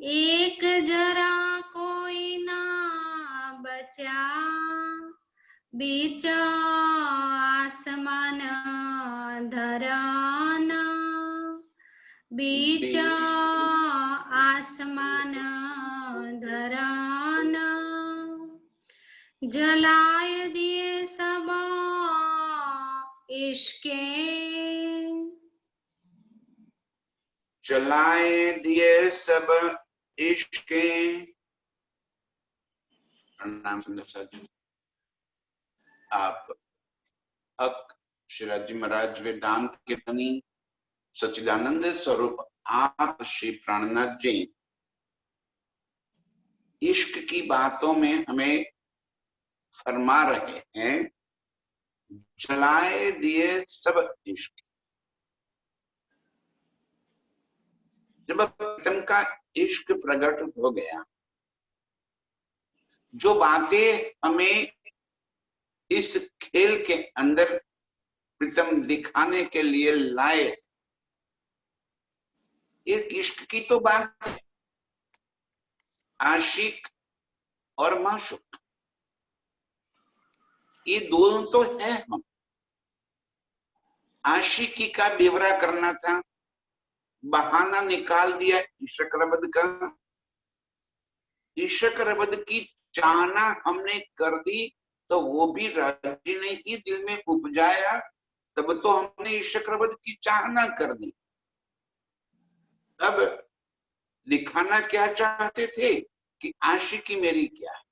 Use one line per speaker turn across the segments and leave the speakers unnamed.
एक जरा कोई ना बचा, बीच आसमान धरन, बीच आसमान धरन, जलाए दिए सब इश्के,
जलाए दिए सब इश्के। प्रणाम सुंदर साजू। आप हक श्री जी महाराज वेदांत कीर्तनी सच्चिदानंद स्वरूप आप श्री प्राणनाथ जी इश्क की बातों में हमें फरमा रहे हैं, जलाए दिए सब इश्क। जब प्रीतम का इश्क प्रकट हो गया, जो बातें हमें इस खेल के अंदर प्रीतम दिखाने के लिए लाए, एक इश्क की तो बात है, आशिक और माशूक ये दोनों तो है। हम आशिकी का ब्यौरा करना था, बहाना निकाल दिया इश्क रबद का, इश्क रबद की चाहना हमने कर दी, तो वो भी राजी ने ही दिल में उपजाया, तब तो हमने इश्क रबद की चाहना कर दी। अब दिखाना क्या चाहते थे कि आशिकी मेरी क्या है,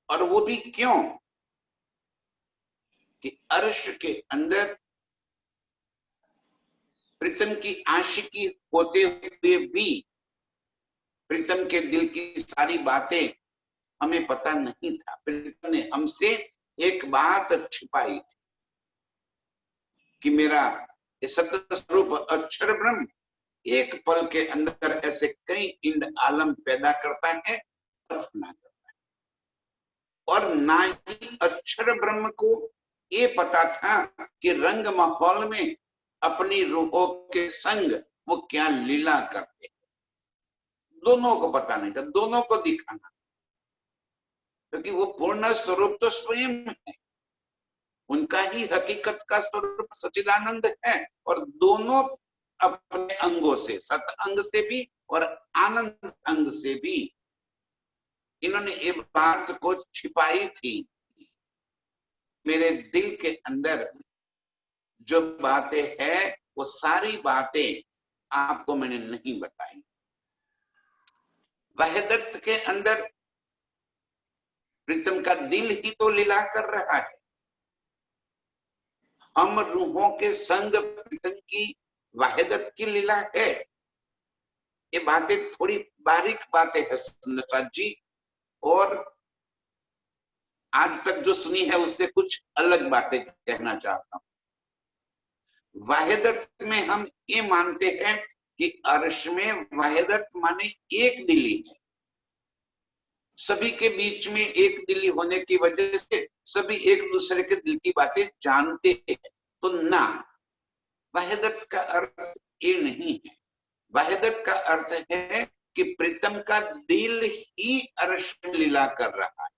और वो भी क्यों कि अर्श के अंदर प्रीतम की आशिकी होते हुए भी प्रीतम के दिल की सारी बातें हमें पता नहीं था। प्रीतम ने हमसे एक बात छिपाई थी कि मेरा सत्य स्वरूप अक्षर ब्रह्म एक पल के अंदर ऐसे कई इंद आलम पैदा करता है और ना करता है, और ना ही अक्षर ब्रह्म को ये पता था कि रंग माहौल में अपनी रूहों के संग वो क्या लीला करते हैं। दोनों को पता नहीं था, दोनों को दिखाना, क्योंकि वो पूर्ण स्वरूप तो स्वयं है, उनका ही हकीकत का स्वरूप सच्चिदानंद है, और दोनों अपने अंगों से, सत अंग से भी और आनंद अंग से भी इन्होंने ये बात को छिपाई थी। मेरे दिल के अंदर जो बातें हैं वो सारी बातें आपको मैंने नहीं बताई। वहदत के अंदर प्रीतम का दिल ही तो लीला कर रहा है, हम रूहों के संग प्रीतम की वहदत की लीला है। ये बातें थोड़ी बारीक बातें हैं सुंदर जी, और आज तक जो सुनी है उससे कुछ अलग बातें कहना चाहता हूं। वहदत में हम ये मानते हैं कि अर्श में वहदत माने एक दिली है, सभी के बीच में एक दिली होने की वजह से सभी एक दूसरे के दिल की बातें जानते हैं। तो ना, वहदत का अर्थ ये नहीं है। वहदत का अर्थ है कि प्रीतम का दिल ही अर्श में लीला कर रहा है।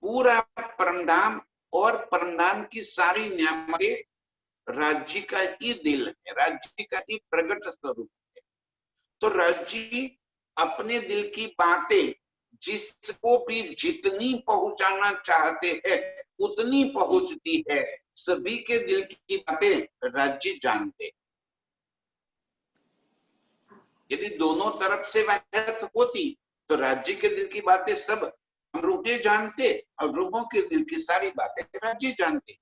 पूरा परमधाम और परमधाम की सारी नियामतें राज्य का ही दिल है, राज्य का ही प्रकट स्वरूप है। तो राज्य अपने दिल की बातें जिसको भी जितनी पहुंचाना चाहते हैं उतनी पहुंचती है। सभी के दिल की बातें राज्य जानते हैं। यदि दोनों तरफ से वहदत होती तो राज्य के दिल की बातें सब हम रूहें जानते, और रूहों के दिल की सारी बातें राज्य जानते।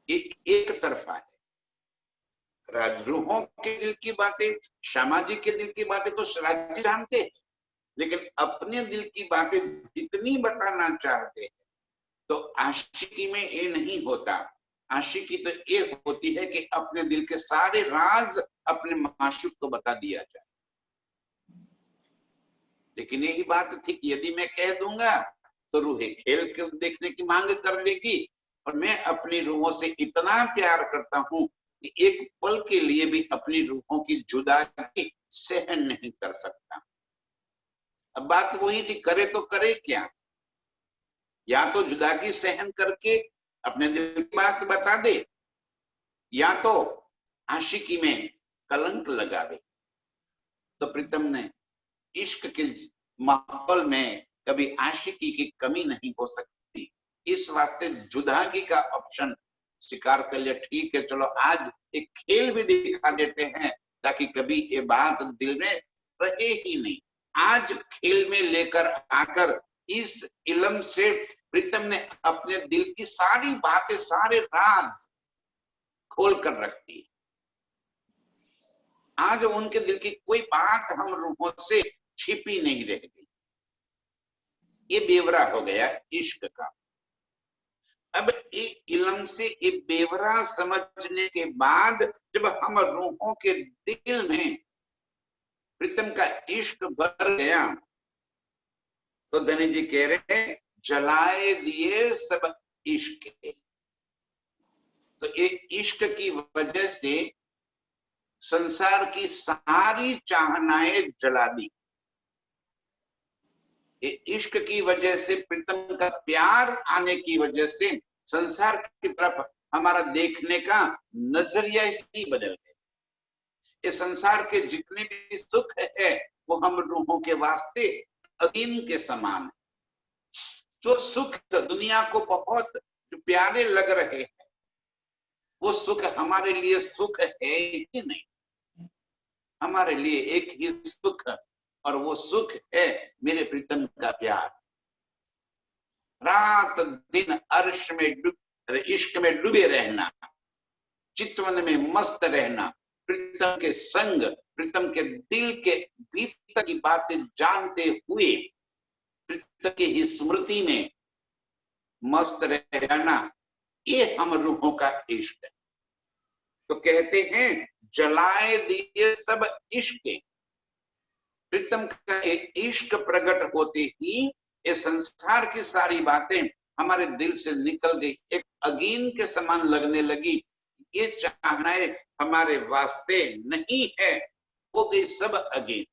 एक तरफा है। रूहों के दिल की बातें, सामाजिक के दिल की बातें तो राज्य जानते हैं, लेकिन अपने दिल की बातें जितनी बताना चाहते हैं तो आशिकी में ये नहीं होता। आशिकी तो ये होती है कि अपने दिल के सारे राज अपने माशूक को बता दिया जाए। लेकिन यही बात थी कि यदि मैं कह दूंगा तो रूहें खेल के देखने की मांग कर लेगी, और मैं अपनी रूहों से इतना प्यार करता हूं कि एक पल के लिए भी अपनी रूहों की जुदाई सहन नहीं कर सकता। अब बात वही थी, करे तो करे क्या? या तो जुदागी सहन करके अपने दिल की बात बता दे, या तो आशिकी में कलंक लगा दे। तो प्रीतम ने इश्क के माहौल में कभी आशिकी की कमी नहीं हो सकती, इस वास्ते जुदागी का ऑप्शन स्वीकार कर लिया। ठीक है, चलो आज एक खेल भी दिखा देते हैं ताकि कभी ये बात दिल में रहे ही नहीं। आज खेल में लेकर आकर इस इल्म से प्रीतम ने अपने दिल की सारी बातें, सारे राज खोल कर रख दी। आज उनके दिल की कोई बात हम रूहों से छिपी नहीं रह गई। ये बेवरा हो गया इश्क का। अब इल्म से ये बेवरा समझने के बाद जब हम रूहों के दिल में प्रीतम का इश्क भर गया, तो धनी जी कह रहे हैं जलाए दिए सब इश्क। तो ये इश्क की वजह से संसार की सारी चाहनाएं जला दी। ये इश्क की वजह से, प्रीतम का प्यार आने की वजह से संसार की तरफ हमारा देखने का नजरिया ही बदल गया। ये संसार के जितने भी सुख है वो हम रूहों के वास्ते अधीन के समान है। जो सुख दुनिया को बहुत प्यारे लग रहे हैं वो सुख हमारे लिए सुख है ही नहीं। हमारे लिए एक ही सुख, और वो सुख है मेरे प्रीतम का प्यार। रात दिन अर्श में इश्क में डूबे रहना, चितवन में मस्त रहना, प्रीतम के संग, प्रीतम के दिल के भीतर की बातें जानते हुए प्रीतम की ही स्मृति में मस्त रहना, ये हम रूहों का इश्क है। तो कहते हैं जलाए दिए सब इश्क। प्रीतम का एक इश्क प्रकट होते ही ये संसार की सारी बातें हमारे दिल से निकल गई, एक अगीन के समान लगने लगी। ये चाहनाएं हमारे वास्ते नहीं है, हो गई सब अगीन।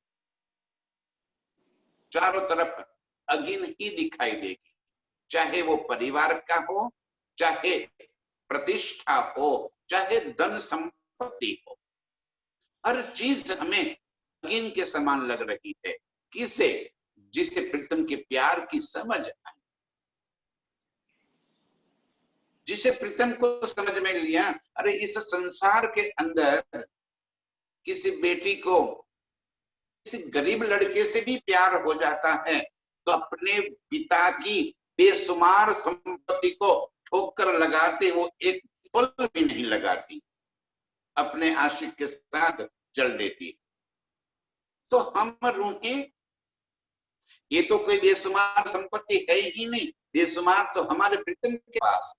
चारों तरफ अगीन ही दिखाई देगी, चाहे वो परिवार का हो, चाहे प्रतिष्ठा हो, चाहे धन संपत्ति हो, हर चीज हमें अगीन के समान लग रही है। किसे? जिसे प्रीतम के प्यार की समझ आई, जिसे प्रीतम को समझ में लिया, अरे इस संसार के अंदर किसी बेटी को किसी गरीब लड़के से भी प्यार हो जाता है तो अपने पिता की बेशुमार संपत्ति को ठोकर लगाते वो एक पल भी नहीं लगाती, अपने आशिक के साथ चल देती। तो हम रूहें, ये तो कोई बेशुमार संपत्ति है ही नहीं, बेशुमार तो हमारे प्रीतम के पास।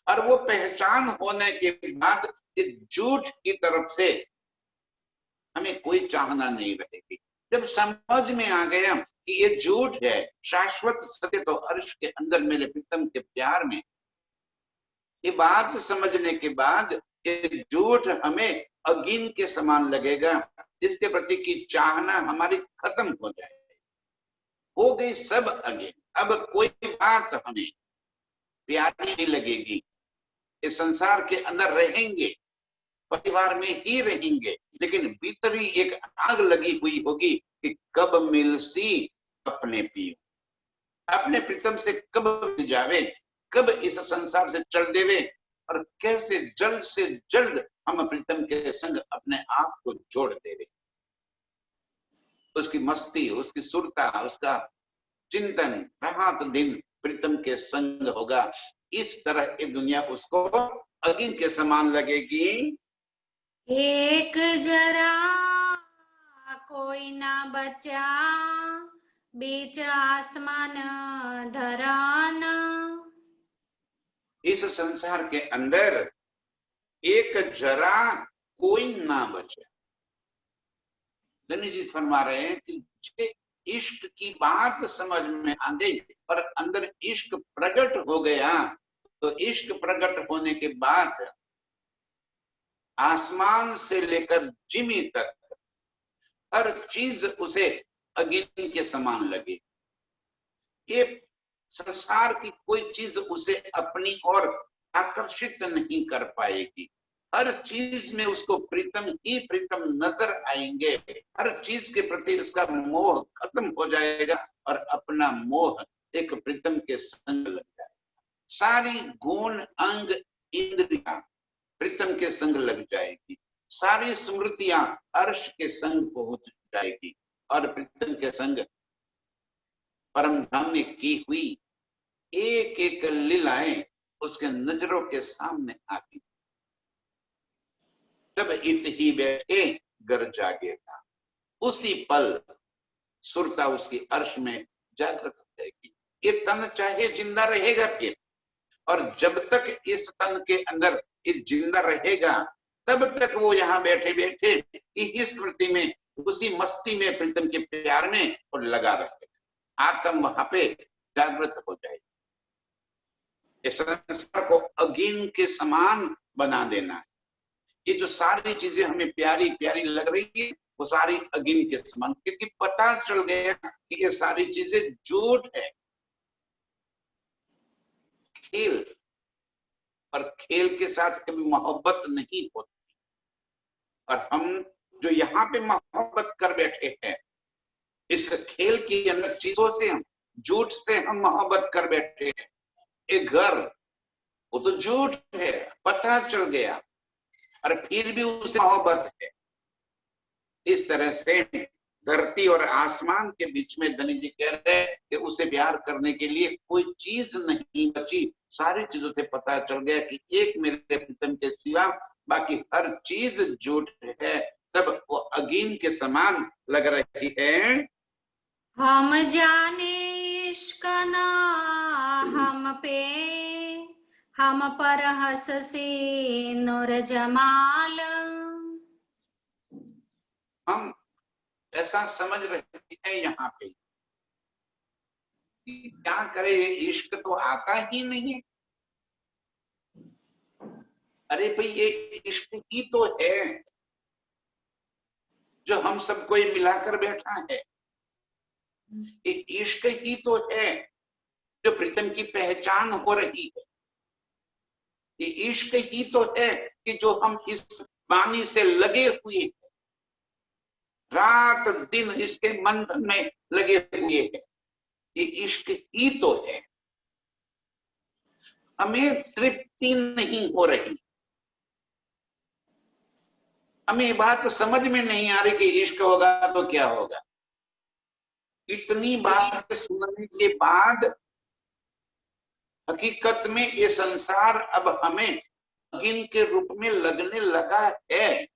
और वो पहचान होने के बाद इस झूठ की तरफ से हमें कोई चाहना नहीं रहेगी। जब समझ में आ गया कि ये झूठ है, शाश्वत सत्य तो अर्श के अंदर मेरे प्रीतम के प्यार में, ये बात समझने के बाद ये झूठ हमें अगीन के समान लगेगा, जिसके प्रति की चाहना हमारी खत्म हो जाएगी, हो गई सब अगीन। अब कोई बात हमें प्यारी नहीं लगेगी। इस संसार के अंदर रहेंगे, परिवार में ही रहेंगे, लेकिन भीतरी एक आग लगी हुई होगी कि कब मिलसी अपने पियो, अपने प्रीतम से कब मिल जावे, कब इस संसार से चल देवे, और कैसे जल्द से जल्द हम प्रीतम के संग अपने आप को जोड़ देवे। उसकी मस्ती, उसकी सुरता, उसका चिंतन रात दिन प्रीतम के संग होगा। इस तरह ये दुनिया उसको अगीन के समान लगेगी।
एक जरा कोई ना बचा, बीच आसमान धरान।
इस संसार के अंदर एक जरा कोई ना बचा। धनी जी फरमा रहे हैं कि जिसे इश्क की बात समझ में आ गई और अंदर इश्क प्रकट हो गया, तो इश्क प्रकट होने के बाद आसमान से लेकर जिमी तक हर चीज उसे अग्नि के समान लगे। ये संसार की कोई चीज उसे अपनी ओर आकर्षित नहीं कर पाएगी। हर चीज में उसको प्रीतम ही प्रीतम नजर आएंगे। हर चीज के प्रति उसका मोह खत्म हो जाएगा और अपना मोह एक प्रीतम के संग लग जाएगा। सारी गुण अंग इंद्रियां प्रीतम के संग लग जाएगी। सारी स्मृतियां अर्श के संग पहुंच जाएगी और प्रीतम के संग परम धाम में की हुई एक एक लीलाएं उसके नजरों के सामने आती। तब इत ही बैठे घर जागे था। उसी पल सुरता उसकी अर्श में जागृत हो जाएगी। ये तन चाहे जिंदा रहेगा फिर, और जब तक इस तन के अंदर ये जिंदा रहेगा तब तक वो यहाँ बैठे बैठे इसी स्मृति में, उसी मस्ती में, प्रीतम के प्यार में और लगा रहेगा। आत्म वहां पे जागृत हो जाएगी। इस संसार को अग्नि के समान बना देना है। ये जो सारी चीजें हमें प्यारी प्यारी लग रही है वो सारी अग्नि के समान, क्योंकि पता चल गया कि ये सारी चीजें झूठ है, खेल। और खेल के साथ कभी मोहब्बत नहीं होती। और हम जो यहाँ पे मोहब्बत कर बैठे हैं, इस खेल के अंदर चीजों से, हम झूठ से हम मोहब्बत कर बैठे हैं। एक घर वो तो झूठ है, पता चल गया, और फिर भी उसे मोहब्बत है। इस तरह से धरती और आसमान के बीच में धनी जी कह रहे हैं कि उसे प्यार करने के लिए कोई चीज नहीं बची। सारी चीजों से पता चल गया कि एक मेरे प्रीतम के सिवा बाकी हर चीज झूठ है। तब वो अग्नि के समान लग रही है।
हम जाने इश्क ना हम पे, हम पर हंससे नूर जमाल।
हम ऐसा समझ रहे हैं यहाँ पे, क्या करे, इश्क तो आता ही नहीं। अरे भाई ये इश्क ही तो है जो हम सबको ये मिलाकर बैठा है। ये इश्क ही तो है जो प्रीतम की पहचान हो रही है। ये इश्क ही तो है कि जो हम इस वाणी से लगे हुए हैं, रात दिन इसके मंथन में लगे हुए हैं। ये इश्क ही तो है। हमें तृप्ति नहीं हो रही, हमें बात समझ में नहीं आ रही कि इश्क होगा तो क्या होगा। इतनी बात सुनने के बाद हकीकत में ये संसार अब हमें अग्नि के रूप में लगने लगा है।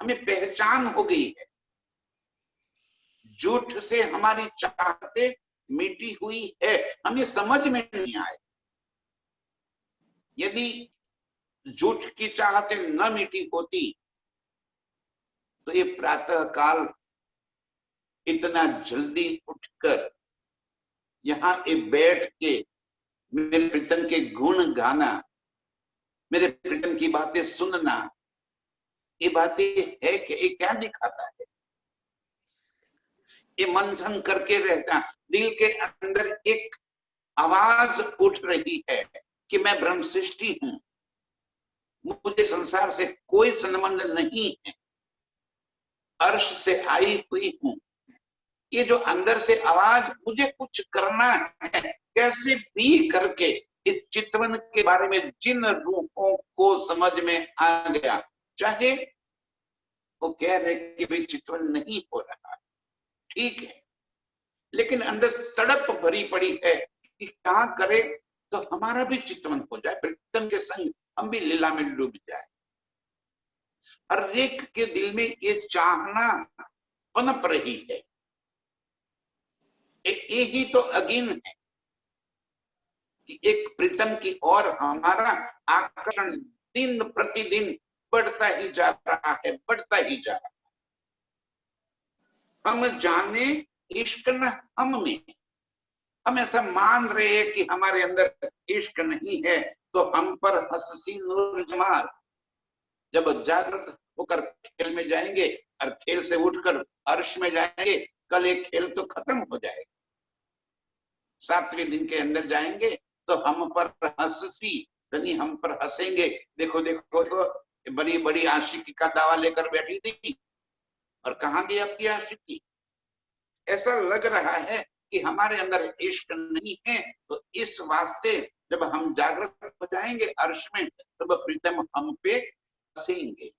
हमें पहचान हो गई है। झूठ से हमारी चाहते मिटी हुई है, हमें समझ में नहीं आए। यदि झूठ की चाहते न मिटी होती तो ये प्रातः काल इतना जल्दी उठकर यहाँ बैठ के मेरे प्रीतम के गुण गाना, मेरे प्रीतम की बातें सुनना, ये बातें है कि ये क्या दिखाता है। ये मंथन करके रहता, दिल के अंदर एक आवाज उठ रही है कि मैं ब्रह्म सृष्टि हूं, मुझे संसार से कोई संबंध नहीं है, अर्श से आई हुई हूं। ये जो अंदर से आवाज, मुझे कुछ करना है, कैसे भी करके इस चितवन के बारे में जिन रूपों को समझ में आ गया, चाहे वो कह रहे कि भाई चितवन नहीं हो रहा, ठीक है, लेकिन अंदर तड़प भरी पड़ी है कि क्या करे तो हमारा भी चितवन हो जाए, प्रीतम के संग हम भी लीला में डूब जाए। हर एक के दिल में ये चाहना पनप रही है। ये ही तो अग्नि है कि एक प्रीतम की ओर हमारा आकर्षण दिन प्रतिदिन बढ़ता ही जा रहा है, बढ़ता ही जा रहा है। हम जाने इश्क न हम में, हम ऐसा मान रहे हैं कि हमारे अंदर इश्क नहीं है, तो हम पर हंसी नूर जमाल। जब जागृत होकर खेल में जाएंगे और खेल से उठकर अर्श में जाएंगे, कल एक खेल तो खत्म हो जाएगा। 7वें दिन के अंदर जाएंगे तो हम पर हंसी धनी हम पर हंसेंगे, देखो देखो देखो बड़ी बड़ी आशिकी का दावा लेकर बैठी थी और कहाँ गई आपकी आशिकी। ऐसा लग रहा है कि हमारे अंदर इश्क नहीं है, तो इस वास्ते जब हम जागृत हो जाएंगे अर्श में तब प्रीतम हम पे हंसेंगे।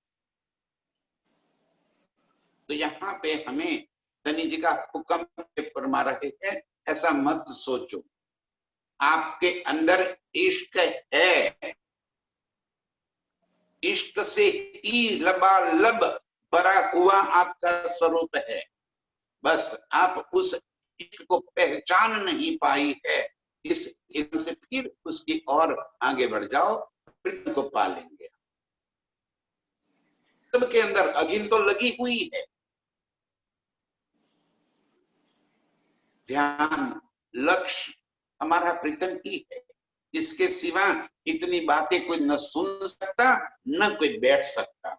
तो यहाँ पे हमें धनी जी का हुक्म फरमा रहे हैं, ऐसा मत सोचो, आपके अंदर इश्क है, इश्क से ही लबालब भरा हुआ आपका स्वरूप है, बस आप उस इश्क को पहचान नहीं पाई है। इस इल्म से फिर उसकी और आगे बढ़ जाओ, प्रीतम को पा लेंगे। सबके अंदर अगिन तो लगी हुई है, ध्यान लक्ष्य हमारा प्रीतम ही है, इसके सिवा इतनी बातें कोई न सुन सकता न कोई बैठ सकता।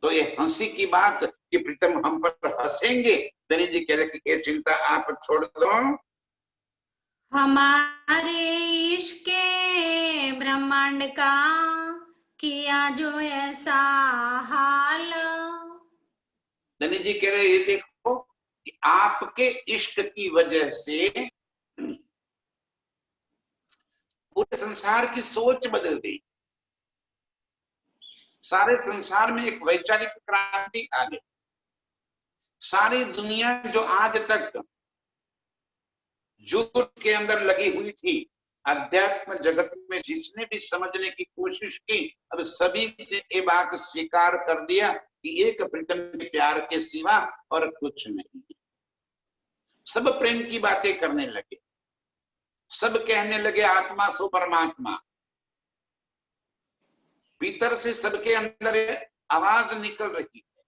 तो ये हंसी की बात कि प्रीतम हम पर हंसेंगे, धनी जी कह रहे कि ये चिंता आप छोड़ दो,
हमारे इश्क के ब्रह्मांड का किया जो ऐसा हाल।
धनी जी कह रहे ये देखो कि आपके इश्क की वजह से पूरे संसार की सोच बदल गई, सारे संसार में एक वैचारिक क्रांति आ गई। सारी दुनिया जो आज तक झूठ के अंदर लगी हुई थी, अध्यात्म जगत में जिसने भी समझने की कोशिश की, अब सभी ने ये बात स्वीकार कर दिया कि एक प्रीतम के प्यार के सिवा और कुछ नहीं। सब प्रेम की बातें करने लगे, सब कहने लगे आत्मा सो परमात्मा। भीतर से सबके अंदर आवाज निकल रही है,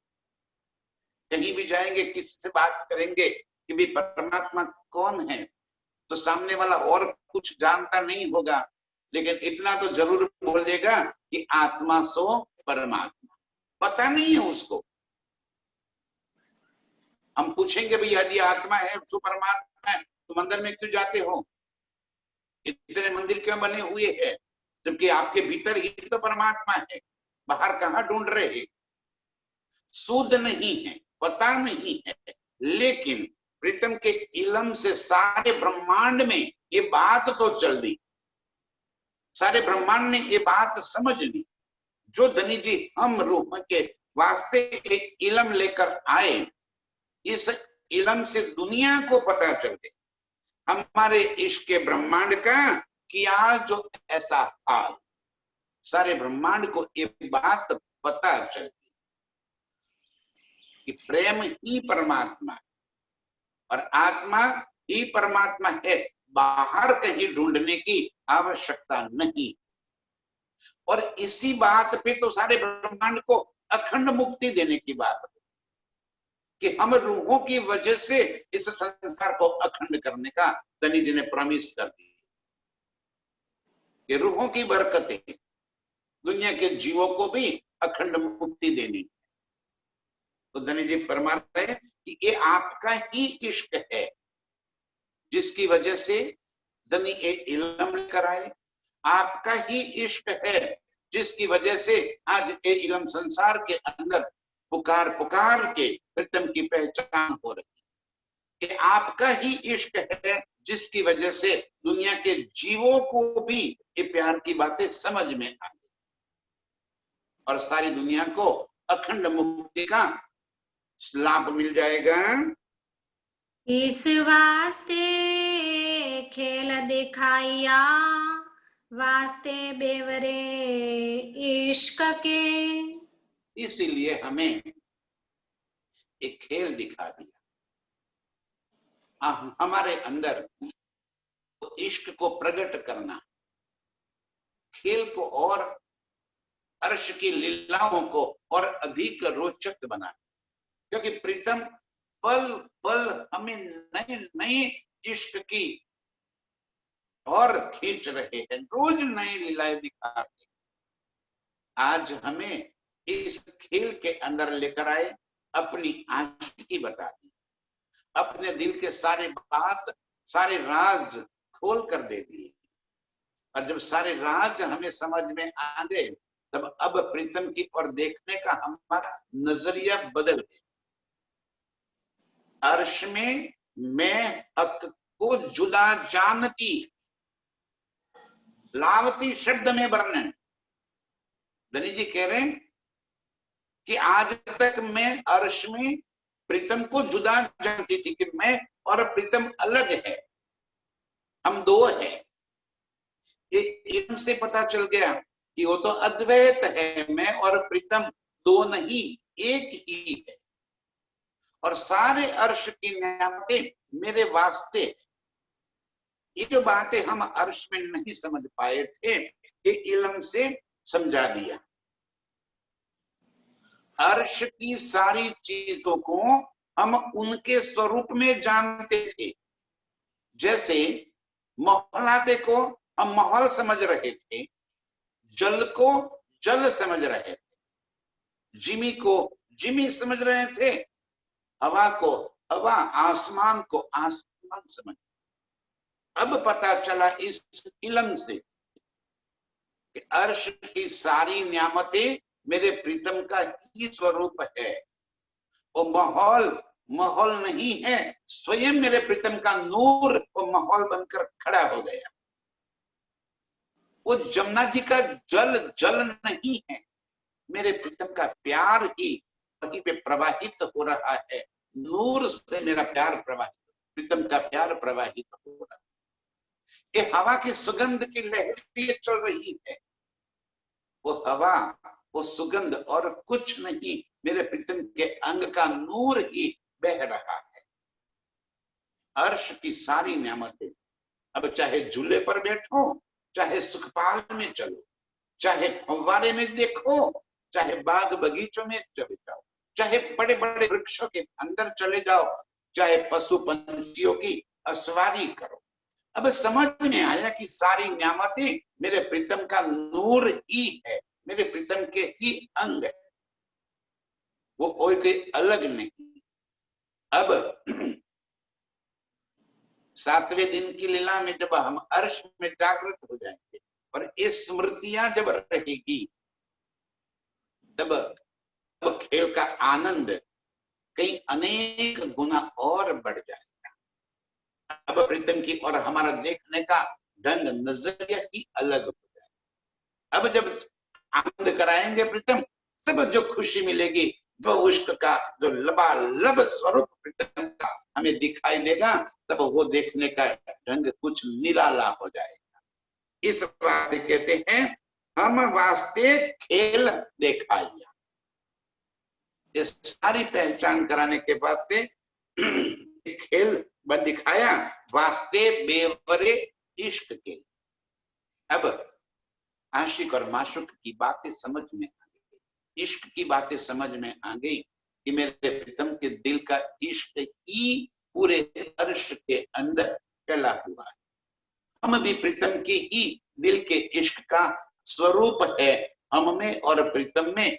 कहीं भी जाएंगे किसी से बात करेंगे कि भी परमात्मा कौन है, तो सामने वाला और कुछ जानता नहीं होगा, लेकिन इतना तो जरूर बोल देगा कि आत्मा सो परमात्मा। पता नहीं है उसको। हम पूछेंगे भैया यदि आत्मा है सो परमात्मा है तो मंदिर में क्यों जाते हो, इतने मंदिर क्यों बने हुए हैं, जबकि आपके भीतर ही तो परमात्मा है, बाहर कहाँ ढूंढ रहे हैं। शुद्ध नहीं है, पता नहीं है, लेकिन प्रीतम के इल्म से सारे ब्रह्मांड में ये बात तो चल दी, सारे ब्रह्मांड ने ये बात समझ ली। जो धनी जी हम रूह के वास्ते एक इल्म लेकर आए, इस इल्म से दुनिया को पता चल गया हमारे इश्क के ब्रह्मांड का किया जो ऐसा हाल। सारे ब्रह्मांड को एक बात पता चल गई कि प्रेम ही परमात्मा है और आत्मा ही परमात्मा है, बाहर कहीं ढूंढने की आवश्यकता नहीं। और इसी बात पे तो सारे ब्रह्मांड को अखंड मुक्ति देने की बात है कि हम रूहों की वजह से इस संसार को अखंड करने का धनी जी ने प्रॉमिस कर दी कि रूहों की बरकतें दुनिया के जीवों को भी अखंड मुक्ति देनी। तो धनी जी फरमा रहे हैं कि ये आपका ही इश्क है जिसकी वजह से धनी ये इल्म लेकर आए, आपका ही इश्क है जिसकी वजह से आज ये इल्म संसार के अंदर पुकार पुकार के प्रीतम की पहचान हो रही है। आपका ही इश्क है जिसकी वजह से दुनिया के जीवों को भी ये प्यार की बातें समझ में आ गई और सारी दुनिया को अखंड मुक्ति का लाभ मिल जाएगा।
इस वास्ते खेल दिखाइया वास्ते बेवरे इश्क के।
इसीलिए हमें एक खेल दिखा दिया, हमारे अंदर इश्क को प्रकट करना, खेल को और अर्श की लीलाओं को और अधिक रोचक बनाना, क्योंकि प्रीतम पल पल हमें नए नए इश्क की और खींच रहे हैं, रोज नई लीलाएं दिखा रहे हैं। आज हमें इस खेल के अंदर लेकर आए, अपनी आशिकी बता दी, अपने दिल के सारे बात, सारे राज खोल कर दे दिए। और जब सारे राज हमें समझ में आ गए, तब अब प्रीतम की ओर देखने का हमारा नजरिया बदल गया। अर्श में मैं हक को जुदा जानती, लावती शब्द में वर्णन। धनी जी कह रहे हैं कि आज तक मैं अर्श में प्रीतम को जुदा जानती थी कि मैं और प्रीतम अलग है, हम दो हैं। ये इल्म से पता चल गया कि वो तो अद्वैत है, मैं और प्रीतम दो नहीं एक ही है। और सारे अर्श की नेमतें मेरे वास्ते। ये जो बातें हम अर्श में नहीं समझ पाए थे, ये इल्म से समझा दिया। अर्श की सारी चीजों को हम उनके स्वरूप में जानते थे। जैसे मोहलाते को हम माहौल समझ रहे थे, जल को जल समझ रहे थे, जिमी को जिमी समझ रहे थे, हवा को हवा, आसमान को आसमान समझ। अब पता चला इस इल्म से कि अर्श की सारी नियामतें मेरे प्रीतम का ही स्वरूप है। वो माहौल माहौल नहीं है, स्वयं मेरे प्रीतम का नूर वो माहौल बनकर खड़ा हो गया। वो जमुना जी का जल जल नहीं है, मेरे प्रीतम का प्यार ही वहीं पे प्रवाहित हो रहा है। नूर से मेरा प्यार प्रवाहित, प्रीतम का प्यार प्रवाहित हो रहा है। ये हवा की सुगंध की लहर चल रही है, वो हवा वो सुगंध और कुछ नहीं, मेरे प्रीतम के अंग का नूर ही बह रहा है। अर्श की सारी नियामतें, अब चाहे झूले पर बैठो, चाहे सुखपाल में चलो, चाहे फव्वारे में देखो, चाहे बाग बगीचों में चले जाओ, चाहे बड़े बड़े वृक्षों के अंदर चले जाओ, चाहे पशु पंछियों की सवारी करो, अब समझ में आया कि सारी नियामतें मेरे प्रीतम का नूर ही है, मेरे प्रीतम के ही अंग है, वो कोई अलग नहीं। अब 7वें दिन की लीला में जब हम अर्श में जागृत हो जाएंगे और ये स्मृतियां जब रहेगी, तब खेल का आनंद कई अनेक गुना और बढ़ जाएगा। अब प्रीतम की और हमारा देखने का ढंग नजरिया ही अलग हो जाए। अब जब आनंद कराएंगे प्रीतम, तब जो खुशी मिलेगी, जो उष्क का जो लबालब स्वरूप प्रीतम का हमें दिखाई देगा, तब वो देखने का ढंग कुछ निराला हो जाएगा। इस बात से कहते हैं हम वास्ते खेल देखाइया। ये सारी पहचान कराने के बाद से खेल दिखाया वास्ते बेवरे इश्क के। अब आशिक और माशुक की बातें समझ में आ गई, इश्क की बातें समझ में आ गई कि मेरे प्रीतम के दिल का इश्क ही पूरे अर्श के अंदर फैला हुआ है। हम भी प्रीतम के ही दिल के इश्क का स्वरूप है। हम में और प्रीतम में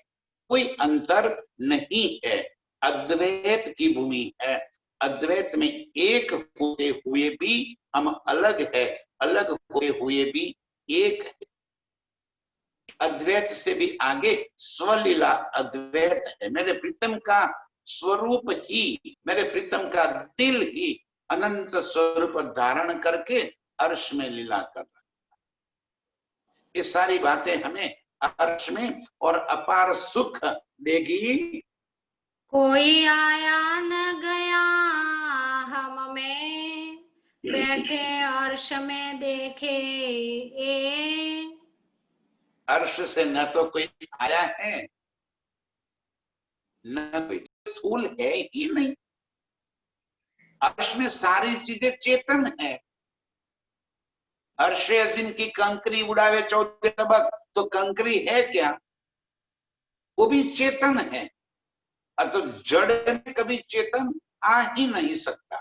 कोई अंतर नहीं है, अद्वैत की भूमि है। अद्वैत में एक होते हुए भी हम अलग है, अलग होते हुए भी एक है। अद्वैत से भी आगे स्वलीला अद्वैत है। मेरे प्रीतम का स्वरूप ही, मेरे प्रीतम का दिल ही अनंत स्वरूप धारण करके अर्श में लीला कर रहा है। ये सारी बातें हमें अर्श में और अपार सुख देगी।
कोई आया न गया हम में, बैठे अर्श में देखे ए।
अर्श से न तो कोई आया है, न कोई स्थूल है ही नहीं। अर्श में सारी चीजें चेतन है। अर्श जिनकी कंकरी उड़ावे 14 तबक, तो कंकरी है क्या? वो भी चेतन है। तो जड़ में कभी चेतन आ ही नहीं सकता।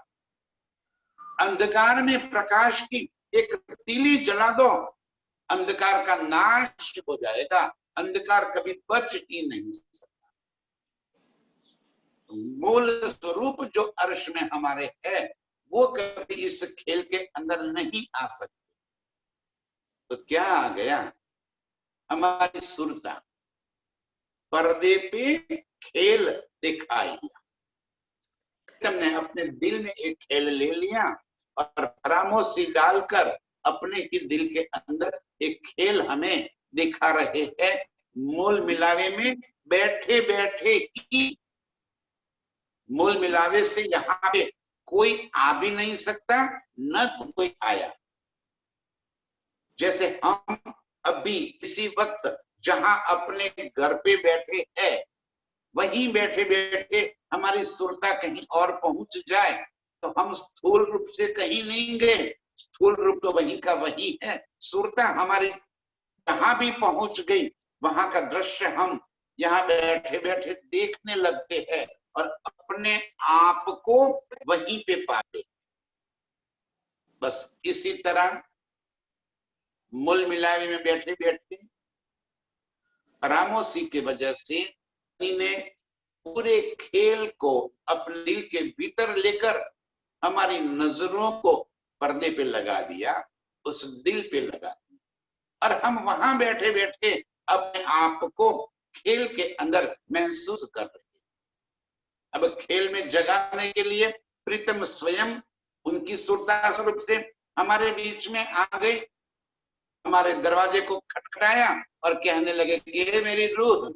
अंधकार में प्रकाश की एक तीली जला दो, अंधकार का नाश हो जाएगा। अंधकार कभी बच ही नहीं सकता। मूल स्वरूप जो अर्श में हमारे है वो कभी इस खेल के अंदर नहीं आ सकते। तो क्या आ गया? हमारी सुरता पर्दे पे खेल दिखाई। हमने अपने दिल में एक खेल ले लिया और खामोशी डालकर अपने ही दिल के अंदर एक खेल हमें दिखा रहे हैं। मूल मिलावे में बैठे बैठे ही, मूल मिलावे से यहाँ पे कोई आ भी नहीं सकता, न तो कोई आया। जैसे हम अभी इसी वक्त जहां अपने घर पे बैठे हैं, वहीं बैठे बैठे हमारी सुरता कहीं और पहुंच जाए तो हम स्थूल रूप से कहीं नहीं गए, स्थूल रूप तो वहीं का वही है। सुरता हमारी जहां भी पहुंच गई वहां का दृश्य हम यहाँ बैठे बैठे देखने लगते हैं और अपने आप को वहीं पे पाते। बस इसी तरह मूल मिलावे में बैठे बैठे खामोशी की वजह से ने पूरे खेल को अपने दिल के भीतर लेकर हमारी नजरों को पर्दे पे लगा दिया, उस दिल पे लगा दिया और हम वहां बैठे बैठे अपने आप को खेल के अंदर महसूस कर रहे हैं। अब खेल में जगाने के लिए प्रीतम स्वयं उनकी सुरता स्वरूप से हमारे बीच में आ गई, हमारे दरवाजे को खटखटाया और कहने लगे कि ये मेरी रूह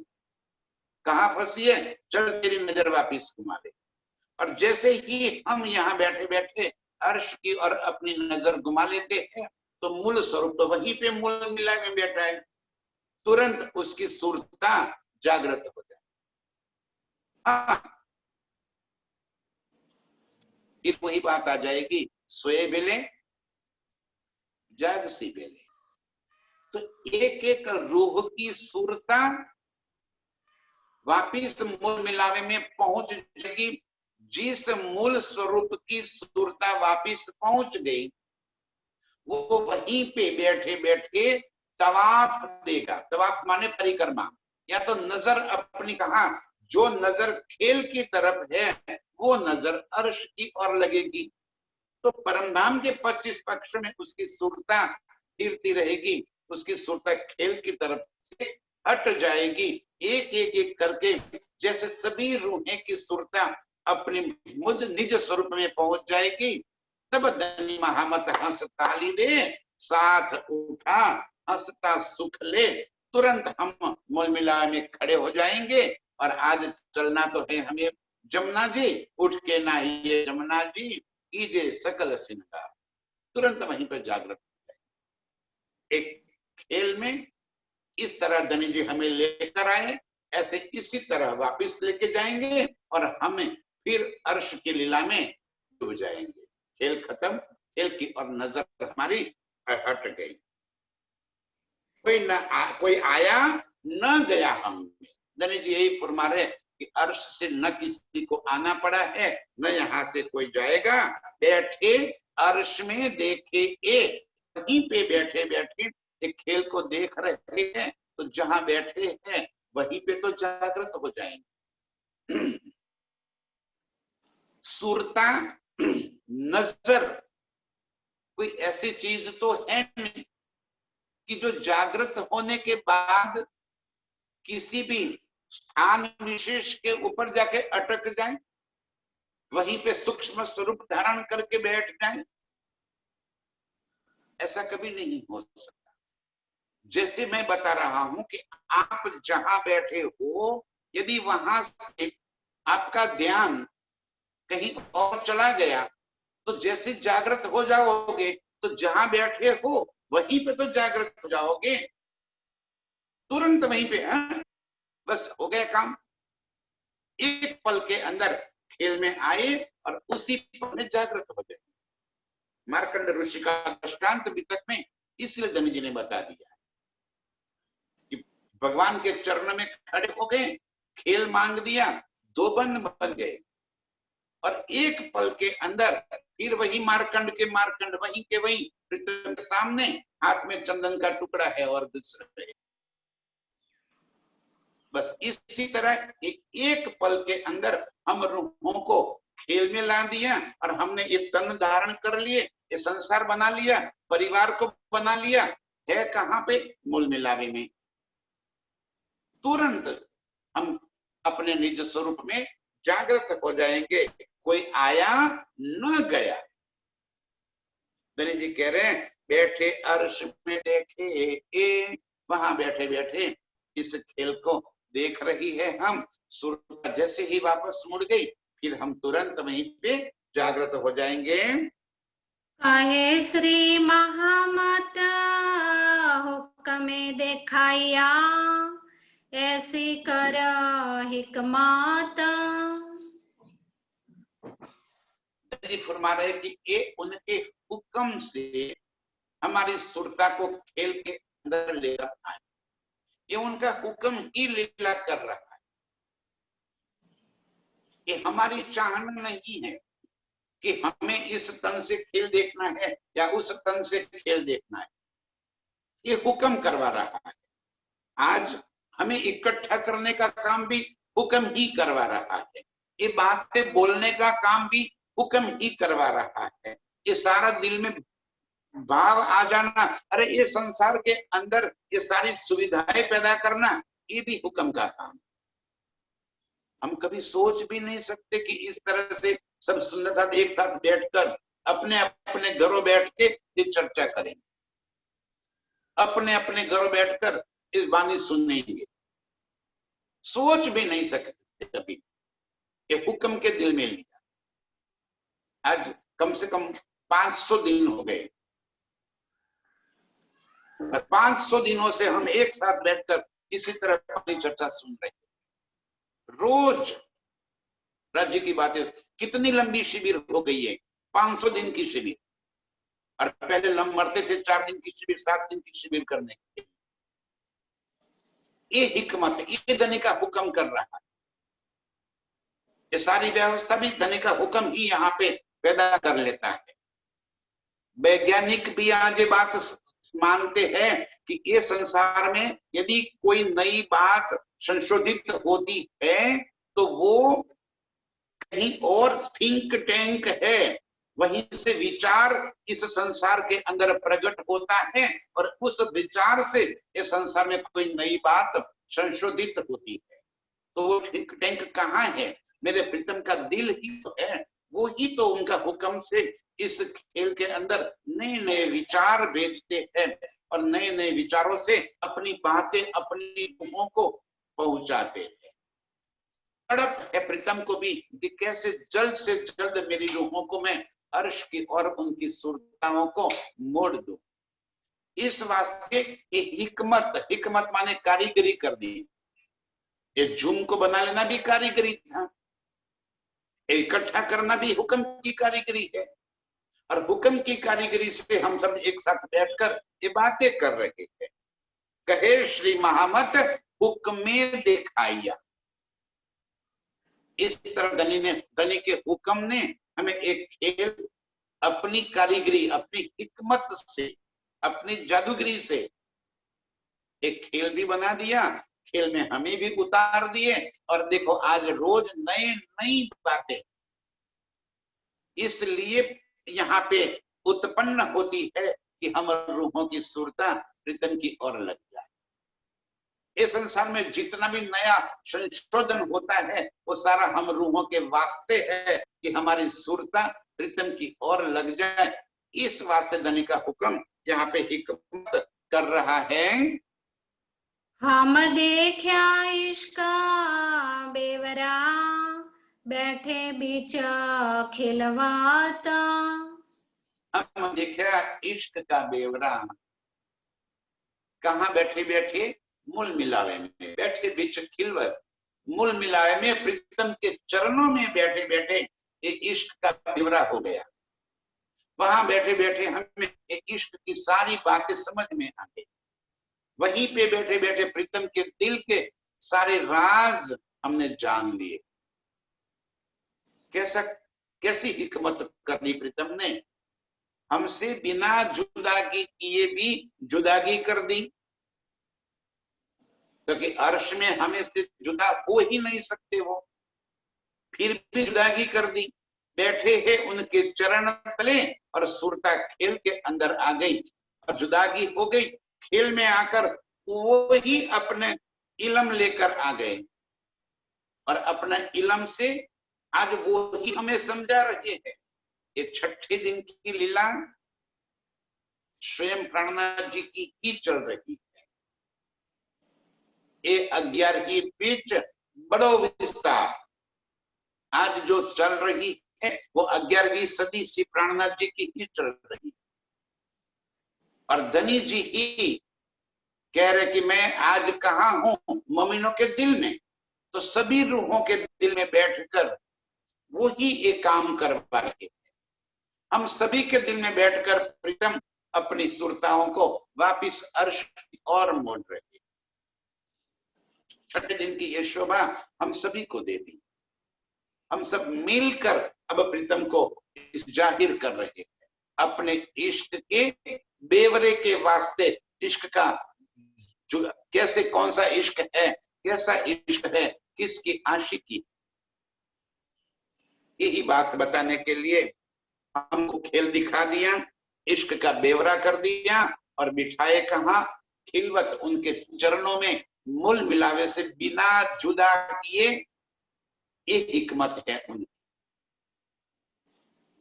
कहाँ फंसी है, चल तेरी नजर वापिस घुमा दे। और जैसे ही हम यहाँ बैठे बैठे अर्श की और अपनी नजर घुमा लेते हैं तो मूल स्वरूप तो वहीं पे मूल मिला में बैठा है, तुरंत उसकी सुरता जागृत हो जाए। फिर वही बात आ जाएगी, सोए बेले जाग सी बेले। तो एक एक रूह की सुरता वापिस मूल मिलावे में पहुंच जाएगी। जिस मूल स्वरूप की सुरता वापिस पहुंच गई वो वहीं पे बैठे बैठे तवाफ देगा। तवाफ माने परिक्रमा, या तो नजर अपनी, कहा जो नजर खेल की तरफ है वो नजर अर्श की ओर लगेगी। तो परमधाम के 25 पक्ष में उसकी सुरता फिरती रहेगी, उसकी सुरता खेल की तरफ से हट जाएगी। एक एक एक करके जैसे सभी रूहें की सुरता अपनी मुझ निज स्वरूप में पहुंच जाएगी। तब धनी महामत हंस ताली दे, साथ उठा हंसता सुख ले। तुरंत हम मूल मिला में खड़े हो जाएंगे और आज चलना तो है हमें जमुना जी, उठ के नहाइए जमुना जी, कीजिए सकल श्रृंगार। तुरंत वहीं पर जागृत हो जाए। एक खेल में इस तरह धनी जी हमें लेकर आए, ऐसे इसी तरह वापस लेके जाएंगे और हमें फिर अर्श की लीला में डूब जाएंगे। खेल खत्म, खेल की और नजर हमारी हट गई। कोई आया न गया हमें। धनी जी यही फरमा रहे कि अर्श से न किसी को आना पड़ा है, न यहाँ से कोई जाएगा। बैठे अर्श में देखे वहीं पे बैठे बैठे एक खेल को देख रहे हैं, तो जहां बैठे हैं वहीं पे तो जागृत हो जाएंगे। सुरता नजर कोई ऐसी चीज तो है नहीं कि जो जागृत होने के बाद किसी भी स्थान विशेष के ऊपर जाके अटक जाए, वहीं पे सूक्ष्म स्वरूप धारण करके बैठ जाए। ऐसा कभी नहीं हो सकता। जैसे मैं बता रहा हूं कि आप जहां बैठे हो, यदि वहां से आपका ध्यान कहीं और चला गया तो जैसे जागृत हो जाओगे तो जहां बैठे हो वहीं पे तो जागृत हो जाओगे, तुरंत वहीं पे। बस हो गया काम। एक पल के अंदर खेल में आए और उसी पल में जागृत हो गए। मार्कंड ऋषि का दृष्टांत वितक में इसलिए धनी जी ने बता दिया कि भगवान के चरण में खड़े हो गए, खेल मांग दिया, 2 बंद बन गए और एक पल के अंदर फिर वही मार्कंड के मार्कंड, वहीं के वहीं पृथ्वी के सामने हाथ में चंदन का टुकड़ा है और दूसरे बस इसी तरह एक पल के अंदर हम रूहों को खेल में ला दिया और हमने ये तन धारण कर लिए, ये संसार बना लिया, परिवार को बना लिया। है कहां पे? मूल मिलावे में। तुरंत हम अपने निज स्वरूप में जागृत हो जाएंगे, कोई आया न गया। दनी जी कह रहे हैं बैठे अर्श में देखे ए, वहां बैठे बैठे इस खेल को देख रही है हम। सूर्य जैसे ही वापस मुड़ गई, फिर हम तुरंत वहीं पे जागृत हो जाएंगे।
कहे श्री महामत हुक्म देखाया, ऐसी कर हिकमत।
जी फरमा रहे कि ये उनके हुक्म से हमारी सुरता को खेल के अंदर ले रहा है, ये उनका हुक्म ही लीला कर रहा है। ये हमारी चाहना नहीं है कि हमें इस तन से खेल देखना है या उस तन से खेल देखना है, ये हुक्म करवा रहा है। आज हमें इकट्ठा करने का काम भी हुक्म ही करवा रहा है, ये बातें बोलने का काम भी हुक्म ही करवा रहा है। ये सारा दिल में भाव आ जाना, अरे ये संसार के अंदर ये सारी सुविधाएं पैदा करना, ये भी हुक्म का काम। हम कभी सोच भी नहीं सकते कि इस तरह से सब सुन्नत एक साथ बैठकर अपने अपने घरों बैठ के ये चर्चा करेंगे, अपने अपने घरों बैठकर इस वाणी सुनेंगे। सोच भी नहीं सकते कभी, ये हुक्म के दिल में लिया। आज कम से कम 500 दिन हो गए, 500 दिनों से हम एक साथ बैठकर इसी तरह अपनी चर्चा सुन रहे हैं। रोज राज्य की बातें, कितनी लंबी शिविर हो गई है, 500 दिन की शिविर। और पहले लम मरते थे 4 दिन की शिविर, 7 दिन की शिविर करने के। ये हिकमत, ये धनी का हुक्म कर रहा है। ये सारी व्यवस्था भी धनी का हुक्म ही यहाँ पे पैदा कर लेता है। वैज्ञानिक भी आज ये बात मानते हैं कि ये संसार में यदि कोई नई बात संशोधित होती है तो वो कहीं और थिंक टैंक है, वहीं से विचार इस संसार के अंदर प्रकट होता है और उस विचार से ये संसार में कोई नई बात संशोधित होती है। तो वो थिंक टैंक कहाँ है? मेरे प्रीतम का दिल ही तो है, वो ही तो उनका हुक्म से इस खेल के अंदर नए नए विचार भेजते हैं और नए नए विचारों से अपनी बातें अपनी रूहों को पहुंचाते हैं। तड़प है प्रीतम को भी कि कैसे जल्द से जल्द मेरी रूहों को मैं अर्श की और उनकी सुरताओं को मोड़ दूं। इस वास्ते ये हिकमत, हिकमत माने कारीगरी कर दी। ये झूम को बना लेना भी कारीगरी था, इकट्ठा करना भी हुक्म की कारीगरी है। और हुक्म की कारीगरी से हम सब एक साथ बैठकर ये बातें कर रहे हैं। कहे श्री महामत हुक्मे दिखाया। इस तरह धनी के हुक्म ने हमें एक खेल अपनी कारीगरी, अपनी हिकमत से, अपनी जादूगरी से एक खेल भी बना दिया। खेल में हमें भी उतार दिए और देखो आज रोज नई नई बातें इसलिए यहाँ पे उत्पन्न होती है कि हम रूहों की सुरता प्रीतम की ओर लग जाए। इस संसार में जितना भी नया संशोधन होता है वो सारा हम रूहों के वास्ते है कि हमारी सुरता प्रीतम की ओर लग जाए। इस वास्ते धनी का हुक्म यहाँ पे हिकमत कर रहा है।
हम देखा इश्क बेवरा, बैठे बीच खिलवात।
हम देखा इश्क का बेवरा, कहाँ बैठे बैठे? मूल मिलावे में बैठे बीच खिलवत। मूल मिलावे में प्रीतम के चरणों में बैठे बैठे एक इश्क का बेवरा हो गया। वहां बैठे बैठे हमें इश्क की सारी बातें समझ में आ गई। वहीं पे बैठे बैठे प्रीतम के दिल के सारे राज हमने जान लिए। कैसी हिकमत कर दी प्रीतम ने, हमसे बिना जुदागी किए भी जुदागी कर दी। क्योंकि अर्श में हमें से जुदा हो ही नहीं सकते वो, फिर भी जुदागी कर दी। बैठे हैं उनके चरण तले और सुरता खेल के अंदर आ गई और जुदागी हो गई। खेल में आकर वो ही अपने इलम लेकर आ गए और अपना इलम से आज वो ही हमें समझा रहे हैं। ये छठे दिन की लीला स्वयं प्राणनाथ जी की ही चल रही है। ये 11वीं बीच बड़ो विस्तार आज जो चल रही है वो 11वीं सदी श्री प्राणनाथ जी की ही चल रही है। और धनी जी ही कह रहे कि मैं आज कहाँ हूं, मोमिनों के दिल में। तो सभी रूहों के दिल में बैठकर वो ही एक काम करवा रहे हैं। हम सभी के दिल में बैठकर प्रीतम अपनी सुरताओं को वापिस अर्श और मोड़ रहे हैं। छठे दिन की ये शोभा हम सभी को दे दी। हम सब मिलकर अब प्रीतम को इस जाहिर कर रहे हैं अपने इश्क के बेवरे के वास्ते। इश्क का जो कैसे, कौन सा इश्क है, कैसा इश्क है, किसकी आशिकी, यही बात बताने के लिए हमको खेल दिखा दिया, इश्क का बेवरा कर दिया और बिठाए कहा खिलवत उनके चरणों में, मूल मिलावे से बिना जुदा किए। ये हिकमत है उनकी,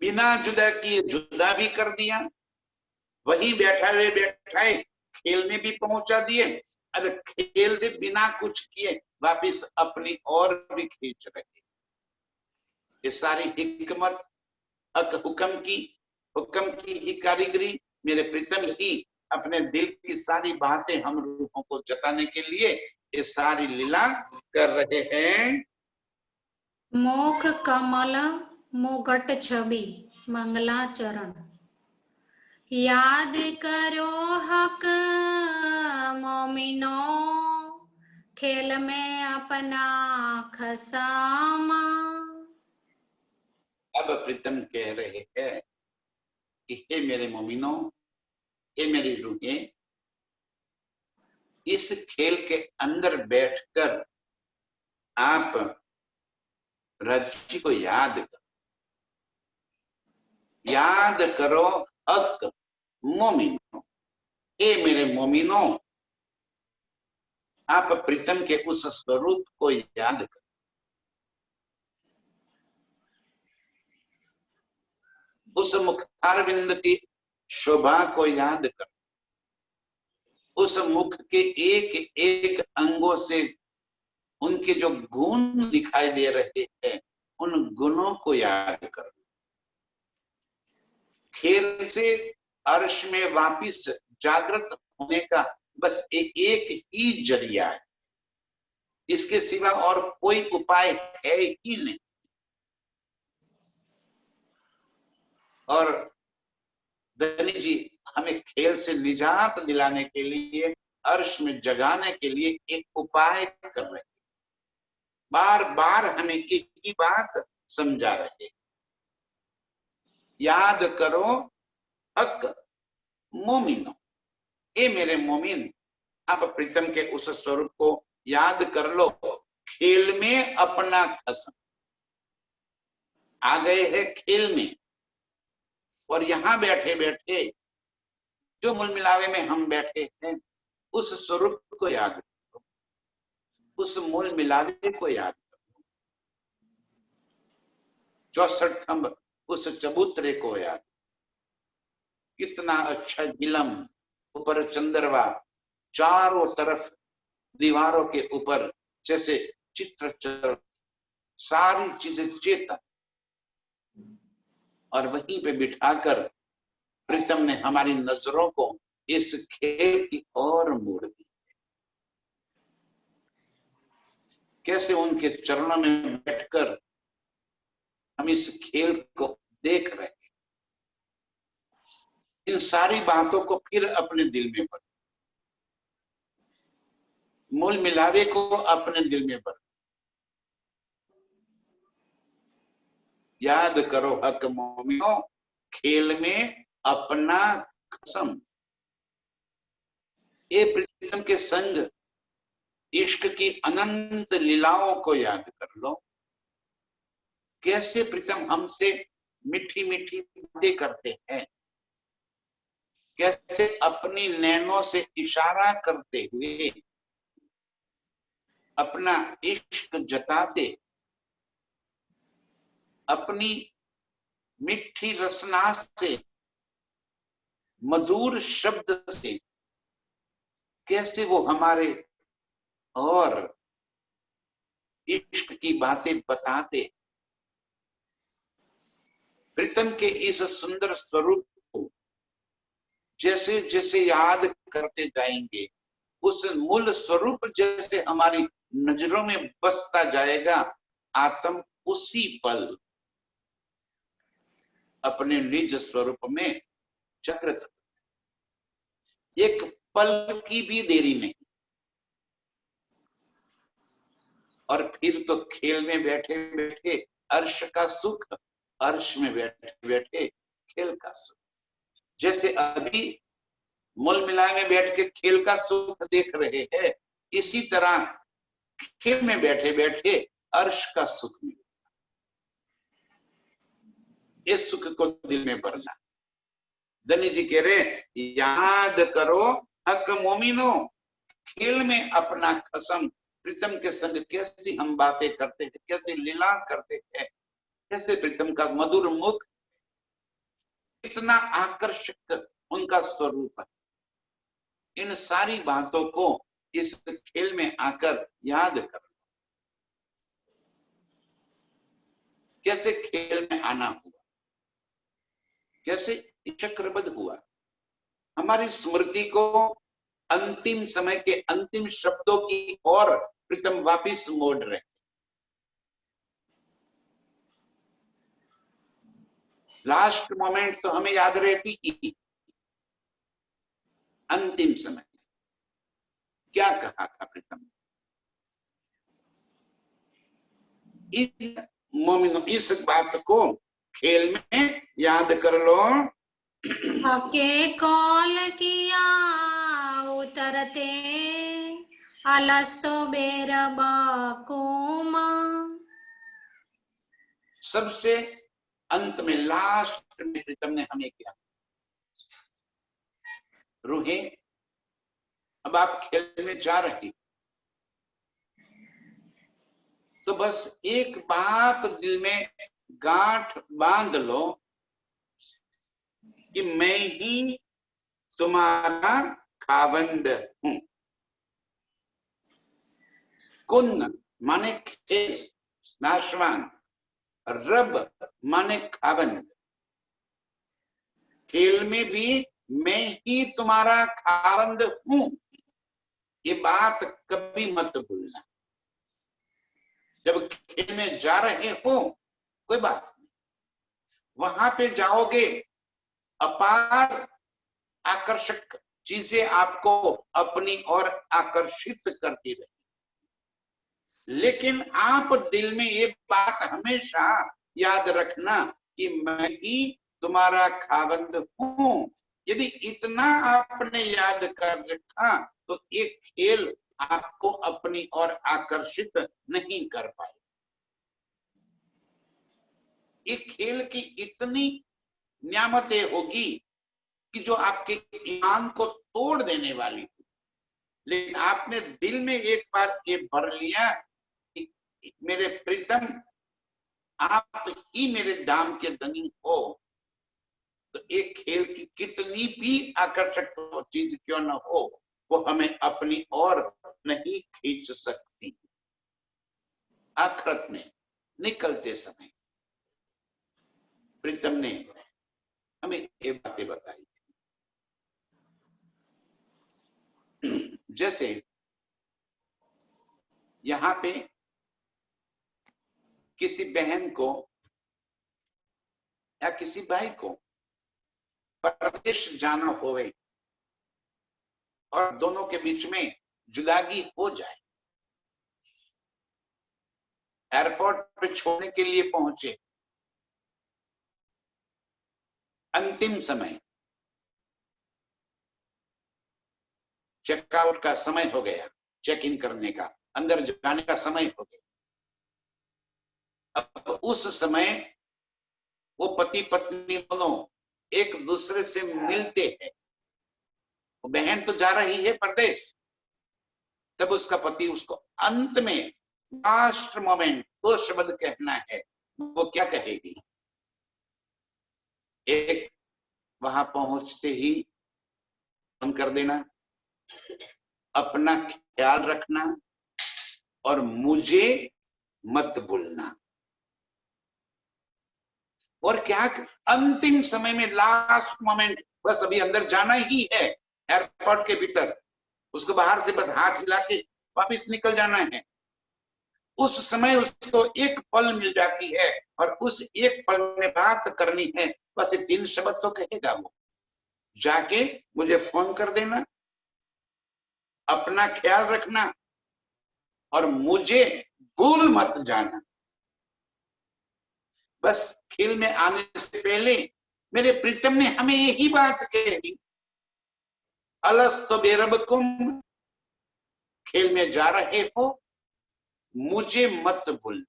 बिना जुदा किए जुदा भी कर दिया, वही बैठा हुए बैठाए खेल में भी पहुंचा दिए, और खेल से बिना कुछ किए वापिस अपनी ओर भी खींच रहे। ये सारी हिकमत हुक्म की ही कारीगरी, मेरे प्रीतम ही अपने दिल की सारी बातें हम रूहों को जताने के लिए ये सारी लीला कर रहे हैं।
मोख कमल मुगट छवि मंगलाचरण, याद करो हक मोमिनो, खेल में अपना खसामा।
अब प्रीतम कह रहे हैं कि हे मेरे मोमिनो, हे मेरी रूहें, इस खेल के अंदर बैठकर आप रज्जी को याद करो हक मोमिनो। हे मेरे मोमिनो, आप प्रीतम के उस स्वरूप को याद करो, उस मुखारविंद की शोभा को याद करो, उस मुख के एक एक अंगों से उनके जो गुण दिखाई दे रहे हैं उन गुणों को याद करो। खेल से अर्श में वापिस जागृत होने का बस एक ही जरिया है, इसके सिवा और कोई उपाय है ही नहीं। और धनी जी हमें खेल से निजात दिलाने के लिए, अर्श में जगाने के लिए एक उपाय कर रहे हैं, बार बार हमें एक ही बात समझा रहे हैं। याद करो हक मोमिनो, ए मेरे मोमिन, आप प्रीतम के उस स्वरूप को याद कर लो। खेल में अपना खसम, आ गए हैं खेल में, और यहां बैठे बैठे जो मूल मिलावे में हम बैठे हैं उस स्वरूप को याद करो, उस मूल मिलावे को याद करो। 64 थंब उस चबूतरे को याद, कितना अच्छा नीलम, ऊपर चंद्रवा, चारों तरफ दीवारों के ऊपर जैसे चित्र चल, सारी चीजें चेतन, और वहीं पे बिठाकर प्रीतम ने हमारी नजरों को इस खेल की ओर मोड़ दी। कैसे उनके चरणों में बैठकर हम इस खेल को देख रहे हैं। इन सारी बातों को फिर अपने दिल में भर, मूल मिलावे को अपने दिल में भर, याद करो हक मोमिनो, खेल में अपना कसम। ये प्रीतम के संग इश्क की अनंत लीलाओं को याद कर लो। कैसे प्रीतम हमसे मीठी मीठी बातें करते हैं, कैसे अपनी नैनों से इशारा करते हुए अपना इश्क जताते, अपनी मीठी रसना से, मधुर शब्द से कैसे वो हमारे और इश्क की बातें बताते। प्रीतम के इस सुंदर स्वरूप को जैसे जैसे याद करते जाएंगे, उस मूल स्वरूप जैसे हमारी नजरों में बसता जाएगा, आत्म उसी पल अपने निज स्वरूप में जागृत। एक पल की भी देरी नहीं। और फिर तो खेल में बैठे बैठे अर्श का सुख, अर्श में बैठे बैठे खेल का सुख। जैसे अभी मूल मिलाए में बैठ के खेल का सुख देख रहे हैं, इसी तरह खेल में बैठे बैठे अर्श का सुख मिले। इस सुख को दिल में भरना। धनी जी कह रहे याद करो हक मोमिनो, खेल में अपना कसम। प्रीतम के संग कैसी हम बातें करते हैं, कैसे लीला करते हैं, कैसे प्रीतम का मधुर मुख, इतना आकर्षक उनका स्वरूप है। इन सारी बातों को इस खेल में आकर याद कर। कैसे खेल में आना हुआ, कैसे चक्रबद्ध हुआ, हमारी स्मृति को अंतिम समय के अंतिम शब्दों की ओर प्रीतम वापिस मोड़ रहे। लास्ट मोमेंट तो हमें याद रहती कि अंतिम समय क्या कहा था प्रीतम। इस मोमिनो, इस बात को खेल में याद कर लो।
हके कॉल किया उतरते अलस्तो बेरबाकुम।
सबसे अंत में लास्ट में प्रीतम ने हमें क्या, रूहे अब आप खेल में जा रही, तो बस एक बात दिल में गांठ बांध लो कि मैं ही तुम्हारा खावंद हूं। कुन माने खेल, नाशवान, रब माने खावंद। खेल में भी मैं ही तुम्हारा खावंद हूं, ये बात कभी मत भूलना। जब खेल में जा रहे हो कोई बात नहीं, वहां पे जाओगे अपार आकर्षक चीजें आपको अपनी ओर आकर्षित करती रही, लेकिन आप दिल में ये बात हमेशा याद रखना कि मैं ही तुम्हारा खावंद हूं। यदि इतना आपने याद कर रखा तो ये खेल आपको अपनी ओर आकर्षित नहीं कर पाए। ये खेल की इतनी नियामतें होगी कि जो आपके ईमान को तोड़ देने वाली थी, लेकिन आपने दिल में एक बार ये भर लिया कि मेरे प्रीतम आप ही मेरे दाम के धनी हो, तो एक खेल की कितनी भी आकर्षक चीज क्यों न हो, वो हमें अपनी ओर नहीं खींच सकती। आखिरत में निकलते समय प्रीतम ने हमें ये बातें बताई थी। जैसे यहाँ पे किसी बहन को या किसी भाई को परदेश जाना होवे और दोनों के बीच में जुदागी हो जाए, एयरपोर्ट पे छोड़ने के लिए पहुंचे, अंतिम समय चेकआउट का समय हो गया, चेक इन करने का, अंदर जाने का समय हो गया। अब उस समय वो पति पत्नी दोनों एक दूसरे से मिलते हैं। बहन तो जा रही है परदेश, तब उसका पति उसको अंत में लास्ट मोमेंट दो शब्द कहना है। वो क्या कहेगी? एक, वहां पहुंचते ही फोन कर देना, अपना ख्याल रखना और मुझे मत भूलना। और क्या अंतिम समय में लास्ट मोमेंट, बस अभी अंदर जाना ही है एयरपोर्ट के भीतर, उसको बाहर से बस हाथ हिला के वापिस निकल जाना है। उस समय उसको एक पल मिल जाती है और उस एक पल में बात करनी है। बस 3 शब्द तो कहेगा वो, जाके मुझे फोन कर देना, अपना ख्याल रखना और मुझे भूल मत जाना। बस खेल में आने से पहले मेरे प्रीतम ने हमें यही बात कही, अलस बेरबकुम, खेल में जा रहे हो, मुझे मत भूलना,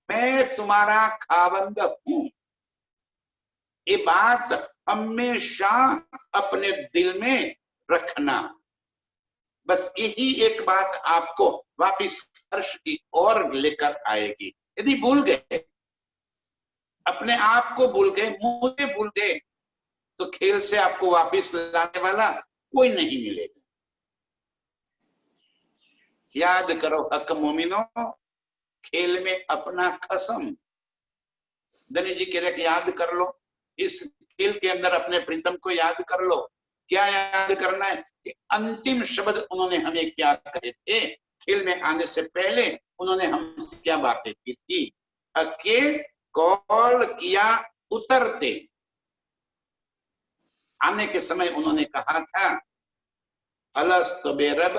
मैं तुम्हारा खावंद हूं। ये बात हमेशा अपने दिल में रखना। बस यही एक बात आपको वापिस हर्ष की ओर लेकर आएगी। यदि भूल गए, अपने आप को भूल गए, मुझे भूल गए, तो खेल से आपको वापिस लाने वाला कोई नहीं मिलेगा। याद करो हक मोमिनो, खेल में अपना कसम। धनी जी कह रहे कि याद कर लो, इस खेल के अंदर अपने प्रीतम को याद कर लो। क्या याद करना है? कि अंतिम शब्द उन्होंने हमें क्या कहे थे, खेल में आने से पहले उन्होंने हमसे क्या बातें की थी। अके कॉल किया उतरते, आने के समय उन्होंने कहा था, अलस्त बेरब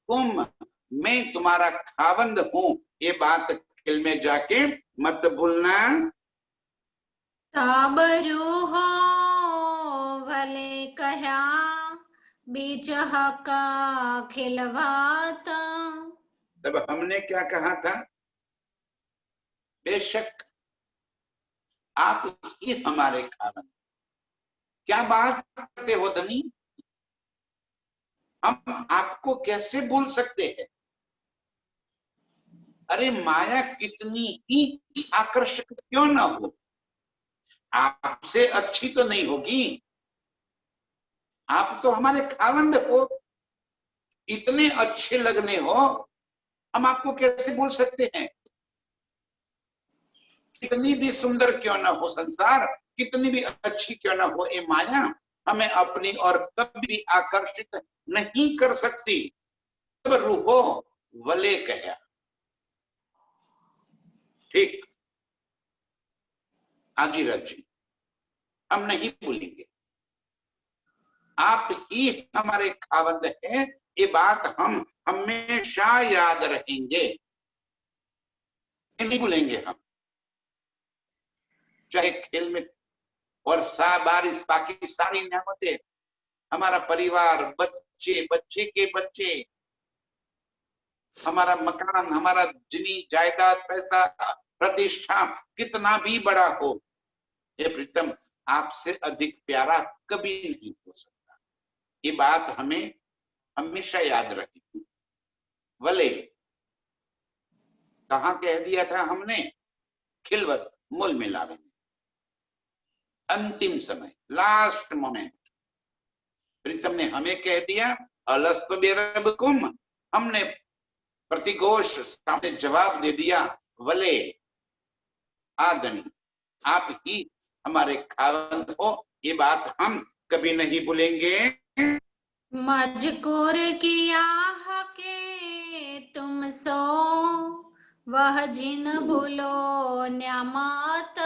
कुम, मैं तुम्हारा खावंद हूं। ये बात खेल में जाके मत भूलना।
ताबरू हो भले कहा, बीच हका खिलवाता।
तब हमने क्या कहा था? बेशक आप ही हमारे खावंद। क्या बात करते हो धनी, हम आपको कैसे भूल सकते हैं? अरे माया कितनी ही आकर्षक क्यों ना हो, आपसे अच्छी तो नहीं होगी। आप तो हमारे खावंद हो, इतने अच्छे लगने हो, हम आपको कैसे भूल सकते हैं? कितनी भी सुंदर क्यों ना हो संसार, कितनी भी अच्छी क्यों ना हो ये माया, हमें अपनी और कभी भी आकर्षित नहीं कर सकती। तब रूहो वले कहा, ठीक आजीरथ जी, हम नहीं भूलेंगे, आप ही हमारे खावंद हैं। ये बात हम हमेशा याद रखेंगे, नहीं भूलेंगे हम। चाहे खेल में और बारिश, बाकी सारी नेमतें, हमारा परिवार, बच्चे, बच्चे के बच्चे, हमारा मकान, हमारा जमी जायदाद, पैसा, प्रतिष्ठा कितना भी बड़ा हो, ये प्रीतम आपसे अधिक प्यारा कभी नहीं हो सकता। ये बात हमें हमेशा याद रखेगी। भले कहाँ कह दिया था हमने? खिलवत, मूल मिलावे में, अंतिम समय, लास्ट मोमेंट प्रीतम ने हमें कह दिया, अलस्त बेरबकुम, हमने प्रतिघोष सामने जवाब दे दिया, वले आदनी, आप ही हमारे खावंद हो। ये बात हम कभी नहीं भूलेंगे।
मजकूर किया हके तुम सो, वह जिन भूलो न्यामत।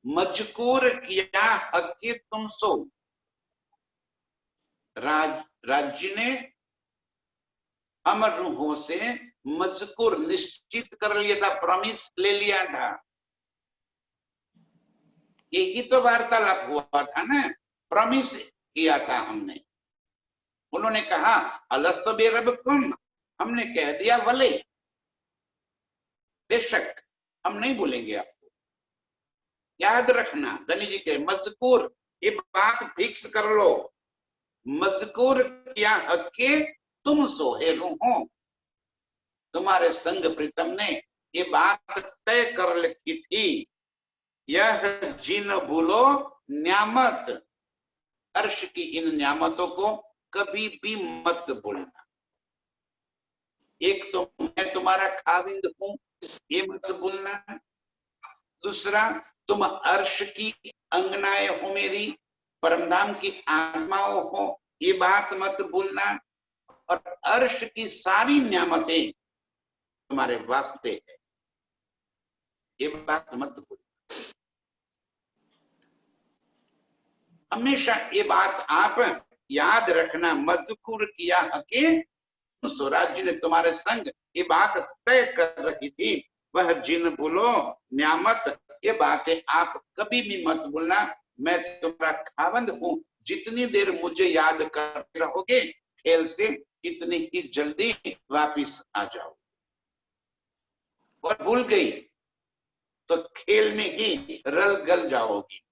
मजकूर किया हके तुम सो, राज्य ने अमर रूहों से मजकूर निश्चित कर लिया था, प्रॉमिस ले लिया था। यही तो वार्तालाप हुआ था ना, प्रॉमिस किया था हमने। उन्होंने कहा अलस्त बेरब्बकुम, हमने कह दिया भले, बेशक हम नहीं भूलेंगे आपको। याद रखना धनी जी के मजकूर, ये बात फिक्स कर लो, मजकूर किया हके तुम सोहे हो, तुम्हारे संग प्रीतम ने ये बात तय कर लिखी थी, यह जिन भूलो न्यामत, अर्श की इन न्यामतों को कभी भी मत भूलना। एक तो मैं तुम्हारा खाविंद हूं, ये मत भूलना। दूसरा, तुम अर्श की अंगनाएं हो, मेरी परमधाम की आत्माओं हो, ये बात मत भूलना। और अर्श की सारी न्यामतें तुम्हारे वास्ते है, ये बात मत भूलना। हमेशा ये बात आप याद रखना, मजकूर किया हके स्वराज जी ने तुम्हारे संग ये बात तय कर रखी थी, वह जिन भूलो न्यामत, ये बातें आप कभी भी मत भूलना। मैं तुम्हारा खावंद हूं, जितनी देर मुझे याद करते रहोगे खेल से, इतनी ही जल्दी वापिस आ जाओ। और भूल गई तो खेल में ही रल गल जाओगी,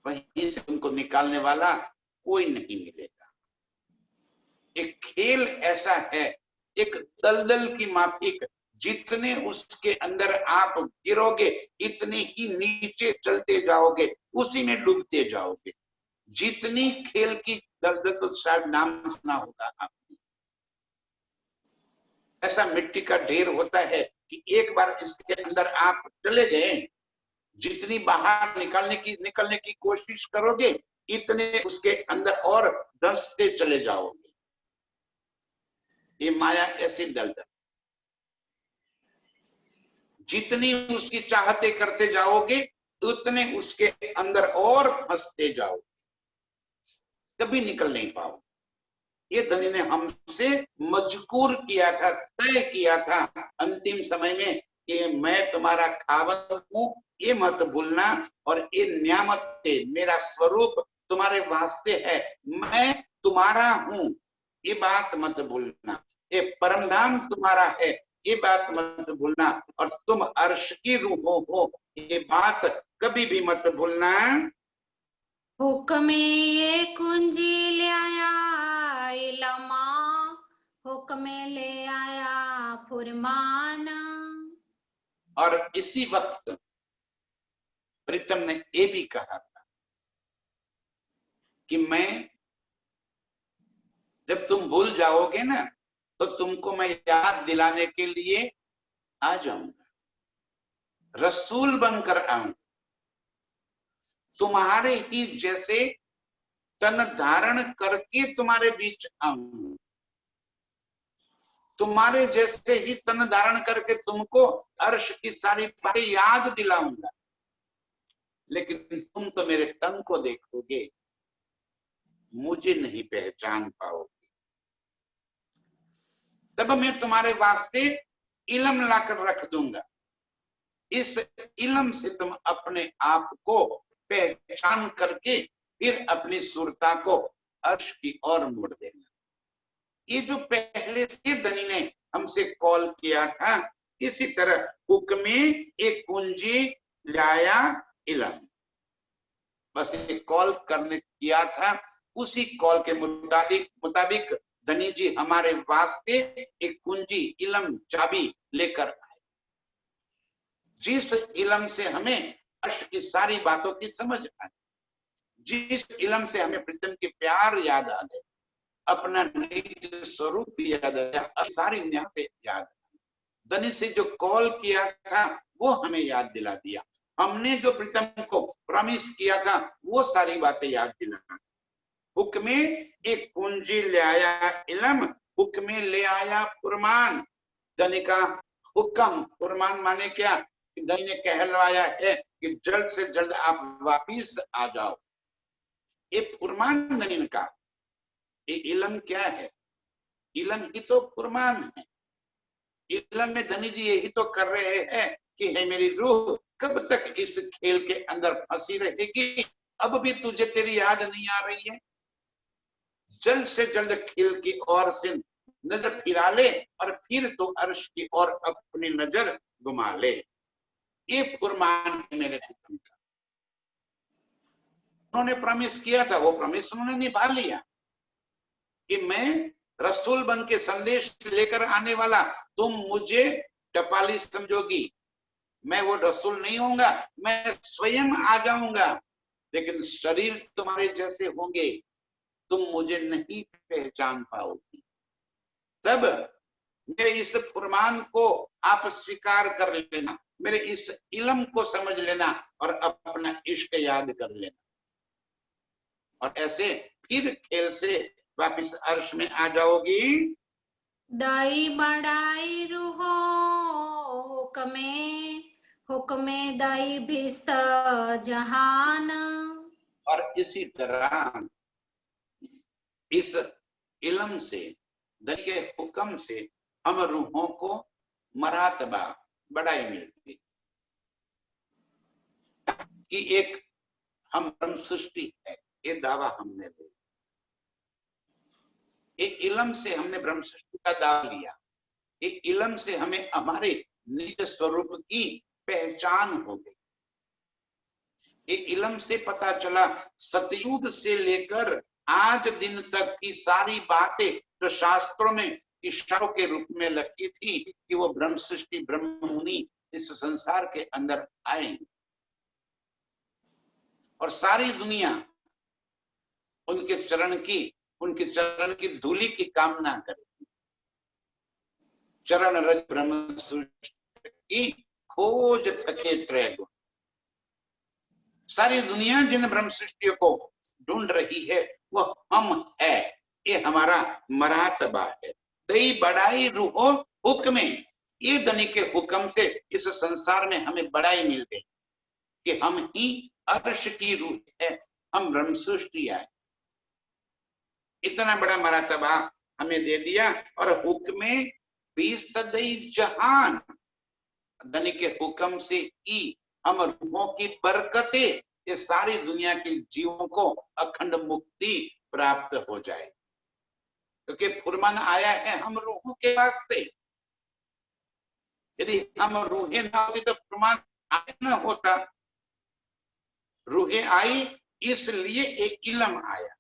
वहीं से तुमको निकालने वाला कोई नहीं मिलेगा। एक खेल ऐसा है, एक दलदल की माफिक, जितने उसके अंदर आप गिरोगे इतने ही नीचे चलते जाओगे, उसी में डूबते जाओगे। जितनी खेल की दलदल, तो शायद नाम सुना होगा आपने, ऐसा मिट्टी का ढेर होता है कि एक बार इसके अंदर आप चले गए, जितनी बाहर निकलने की कोशिश करोगे, इतने उसके अंदर और धंसते चले जाओगे। ये माया ऐसी दलदल, जितनी उसकी चाहते करते जाओगे उतने उसके अंदर और फंसते जाओगे, कभी निकल नहीं पाओगे। ये धनी ने हमसे मजबूर किया था, तय किया था अंतिम समय में कि मैं तुम्हारा खावत हूं, ये मत भूलना। और ये न्यामत मेरा स्वरूप तुम्हारे वास्ते है, मैं तुम्हारा हूं, ये बात मत भूलना। ये परमधाम तुम्हारा है, ये बात मत भूलना। और तुम अर्श की रूहों हो, ये बात कभी भी मत भूलना।
हुक्मे ये कुंजी ले आया इलमा, हुक्मे ले आया फुरमान।
और इसी वक्त प्रीतम ने ये भी कहा था कि मैं, जब तुम भूल जाओगे ना, तो तुमको मैं याद दिलाने के लिए आ जाऊंगा, रसूल बनकर आऊंगा, तुम्हारे ही जैसे तन धारण करके तुम्हारे बीच आऊंगा, तुम्हारे जैसे ही तन धारण करके तुमको अर्श की सारी बातें याद दिलाऊंगा। लेकिन तुम तो मेरे तन को देखोगे, मुझे नहीं पहचान पाओगे। तब मैं तुम्हारे वास्ते इलम लाकर रख दूंगा, इस इलम से तुम अपने आप को पहचान करके फिर अपनी सुरता को अर्श की ओर मोड़ देना। ये जो पहले से धनी ने हमसे कॉल किया था, इसी तरह हुक्मे एक कुंजी लाया इलम, बस एक कॉल करने किया था, उसी कॉल के मुताबिक धनी जी हमारे वास्ते एक कुंजी इलम चाबी लेकर आए, जिस इलम से हमें अर्श की सारी बातों की समझ आ गई, जिस इलम से हमें प्रीतम के प्यार याद आ गए, अपना निज स्वरूप याद आ गया, सारी न्यामतें याद आ गई। धनी से जो कॉल किया था वो हमें याद दिला दिया, हमने जो प्रीतम को प्रॉमिस किया था वो सारी बातें याद दिला। हुक्मे एक कुंजी ले आया इलम, हुक्मे ले आया फुरमान, धनी का हुक्म, फुरमान माने क्या, धनी ने कहलवाया है कि जल्द से जल्द आप वापिस आ जाओ। ये फुरमान धनी का, ये इलम क्या है, इलम ही तो फुरमान है। इलम में धनी जी यही तो कर रहे हैं कि है मेरी रूह कब तक इस खेल के अंदर फंसी रहेगी, अब भी तुझे तेरी याद नहीं आ रही है। जल्द से जल्द खिल की ओर से नजर फिरा ले और फिर तो अर्श की ओर अपनी नजर घुमा ले। ये फरमान मेरे हुक्म का। उन्होंने प्रॉमिस किया था, वो प्रॉमिस उन्होंने निभा लिया कि मैं रसूल बन के संदेश लेकर आने वाला, तुम मुझे टपाली समझोगी, मैं वो रसूल नहीं होऊंगा, मैं स्वयं आ जाऊंगा, लेकिन शरीर तुम्हारे जैसे होंगे, तुम मुझे नहीं पहचान पाओगी। तब मेरे इस फरमान को आप स्वीकार कर लेना, मेरे इस इल्म को समझ लेना और अपना इश्क याद कर लेना, और ऐसे फिर खेल से वापिस अर्श में आ जाओगी।
दाई बड़ाई रूहो हुक्मे दाई भिस्त जहान।
और इसी तरह इस इल्म से, दर के हुक्म से हम रूहों को मरातबा बढ़ाई मिलती कि एक हम ब्रह्म सृष्टि है, ये दावा हमने लिया। एक इल्म से हमने ब्रह्म सृष्टि का दावा लिया, एक इल्म से हमें हमारे निज स्वरूप की पहचान हो गई। एक इल्म से पता चला सतयुग से लेकर आज दिन तक की सारी बातें जो शास्त्रों में इशारों के रूप में लिखी थी कि वो ब्रह्म सृष्टि ब्रह्म मुनि इस संसार के अंदर आएंगे और सारी दुनिया उनके चरण की धूलि की कामना करेगी। चरण रज ब्रह्म सृष्टि की खोज थके त्रैगुण। सारी दुनिया जिन ब्रह्म सृष्टियों को ढूंढ रही है वो हम है, ये हमारा मरातबा है। दई बढ़ाई रूहो हुक्मे, ये दनी के हुक्म से इस संसार में हमें बढ़ाई मिल गई कि हम ही अर्श की रूह है, हम ब्रह्म सृष्टि आए। इतना बड़ा मरातबा हमें दे दिया। और हुक्मे भी सदई जहान, दनी के हुक्म से ही हम रूहों की बरकतें ये सारी दुनिया के जीवों को अखंड मुक्ति प्राप्त हो जाए, क्योंकि फरमान आया है हम रूहों के वास्ते। यदि हम रूहें ना होती तो फरमान आया न होता। रूहें आई इसलिए एक इल्म आया,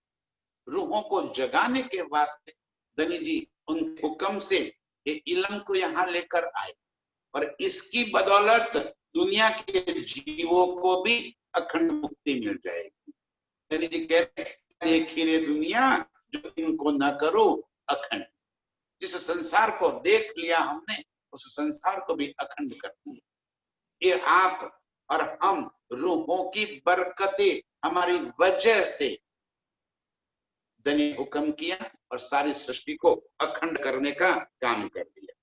रूहों को जगाने के वास्ते धनी जी उन हुक्म से एक इल्म को यहाँ लेकर आए, और इसकी बदौलत दुनिया के जीवों को भी अखंड मुक्ति मिल जाएगी। धनी जी कहते हैं देखी रे दुनिया जो इनको न करो अखंड। जिस संसार को देख लिया हमने उस संसार को भी अखंड करते हैं। ये आप और हम रूहों की बरकतें हमारी वजह से धनी हुक्म किया और सारी सृष्टि को अखंड करने का काम कर दिया।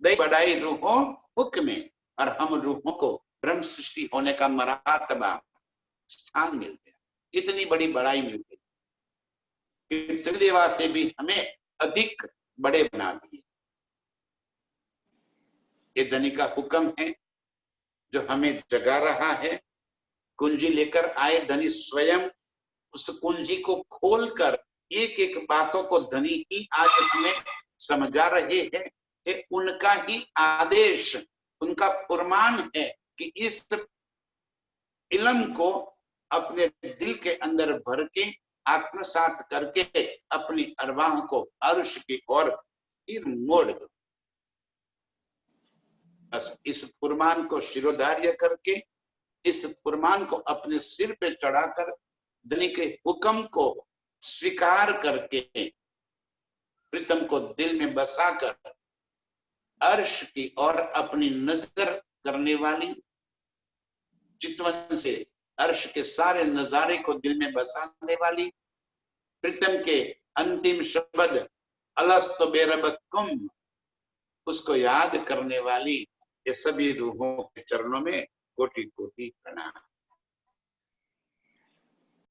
दई बढ़ाई रूहों हुक्मे, और हम रूहों को ब्रह्म सृष्टि होने का मरातबा स्थान मिल गया। इतनी बड़ी बढ़ाई मिल गई कि त्रिदेवा से भी हमें अधिक बड़े बना दिए। ये धनी का हुक्म है जो हमें जगा रहा है। कुंजी लेकर आए धनी स्वयं उस कुंजी को खोलकर एक एक बातों को धनी ही आज हमें समझा रहे हैं। ये उनका ही आदेश, उनका फरमान है कि इस इल्म को अपने दिल के अंदर भर के आत्मसात करके अपनी अरवाह को अर्श की ओर फिर मोड़ दो। बस इस फरमान को शिरोधार्य करके, इस फरमान को अपने सिर पे चढ़ाकर धनी के हुक्म को स्वीकार करके प्रीतम को दिल में बसाकर अर्श की ओर अपनी नजर करने वाली, चितवन से अर्श के सारे नजारे को दिल में बसाने वाली, प्रीतम के अंतिम शब्द अलस्तु बेरब्बकुम उसको याद करने वाली, ये सभी रूहों के चरणों में कोटि कोटि प्रणाम।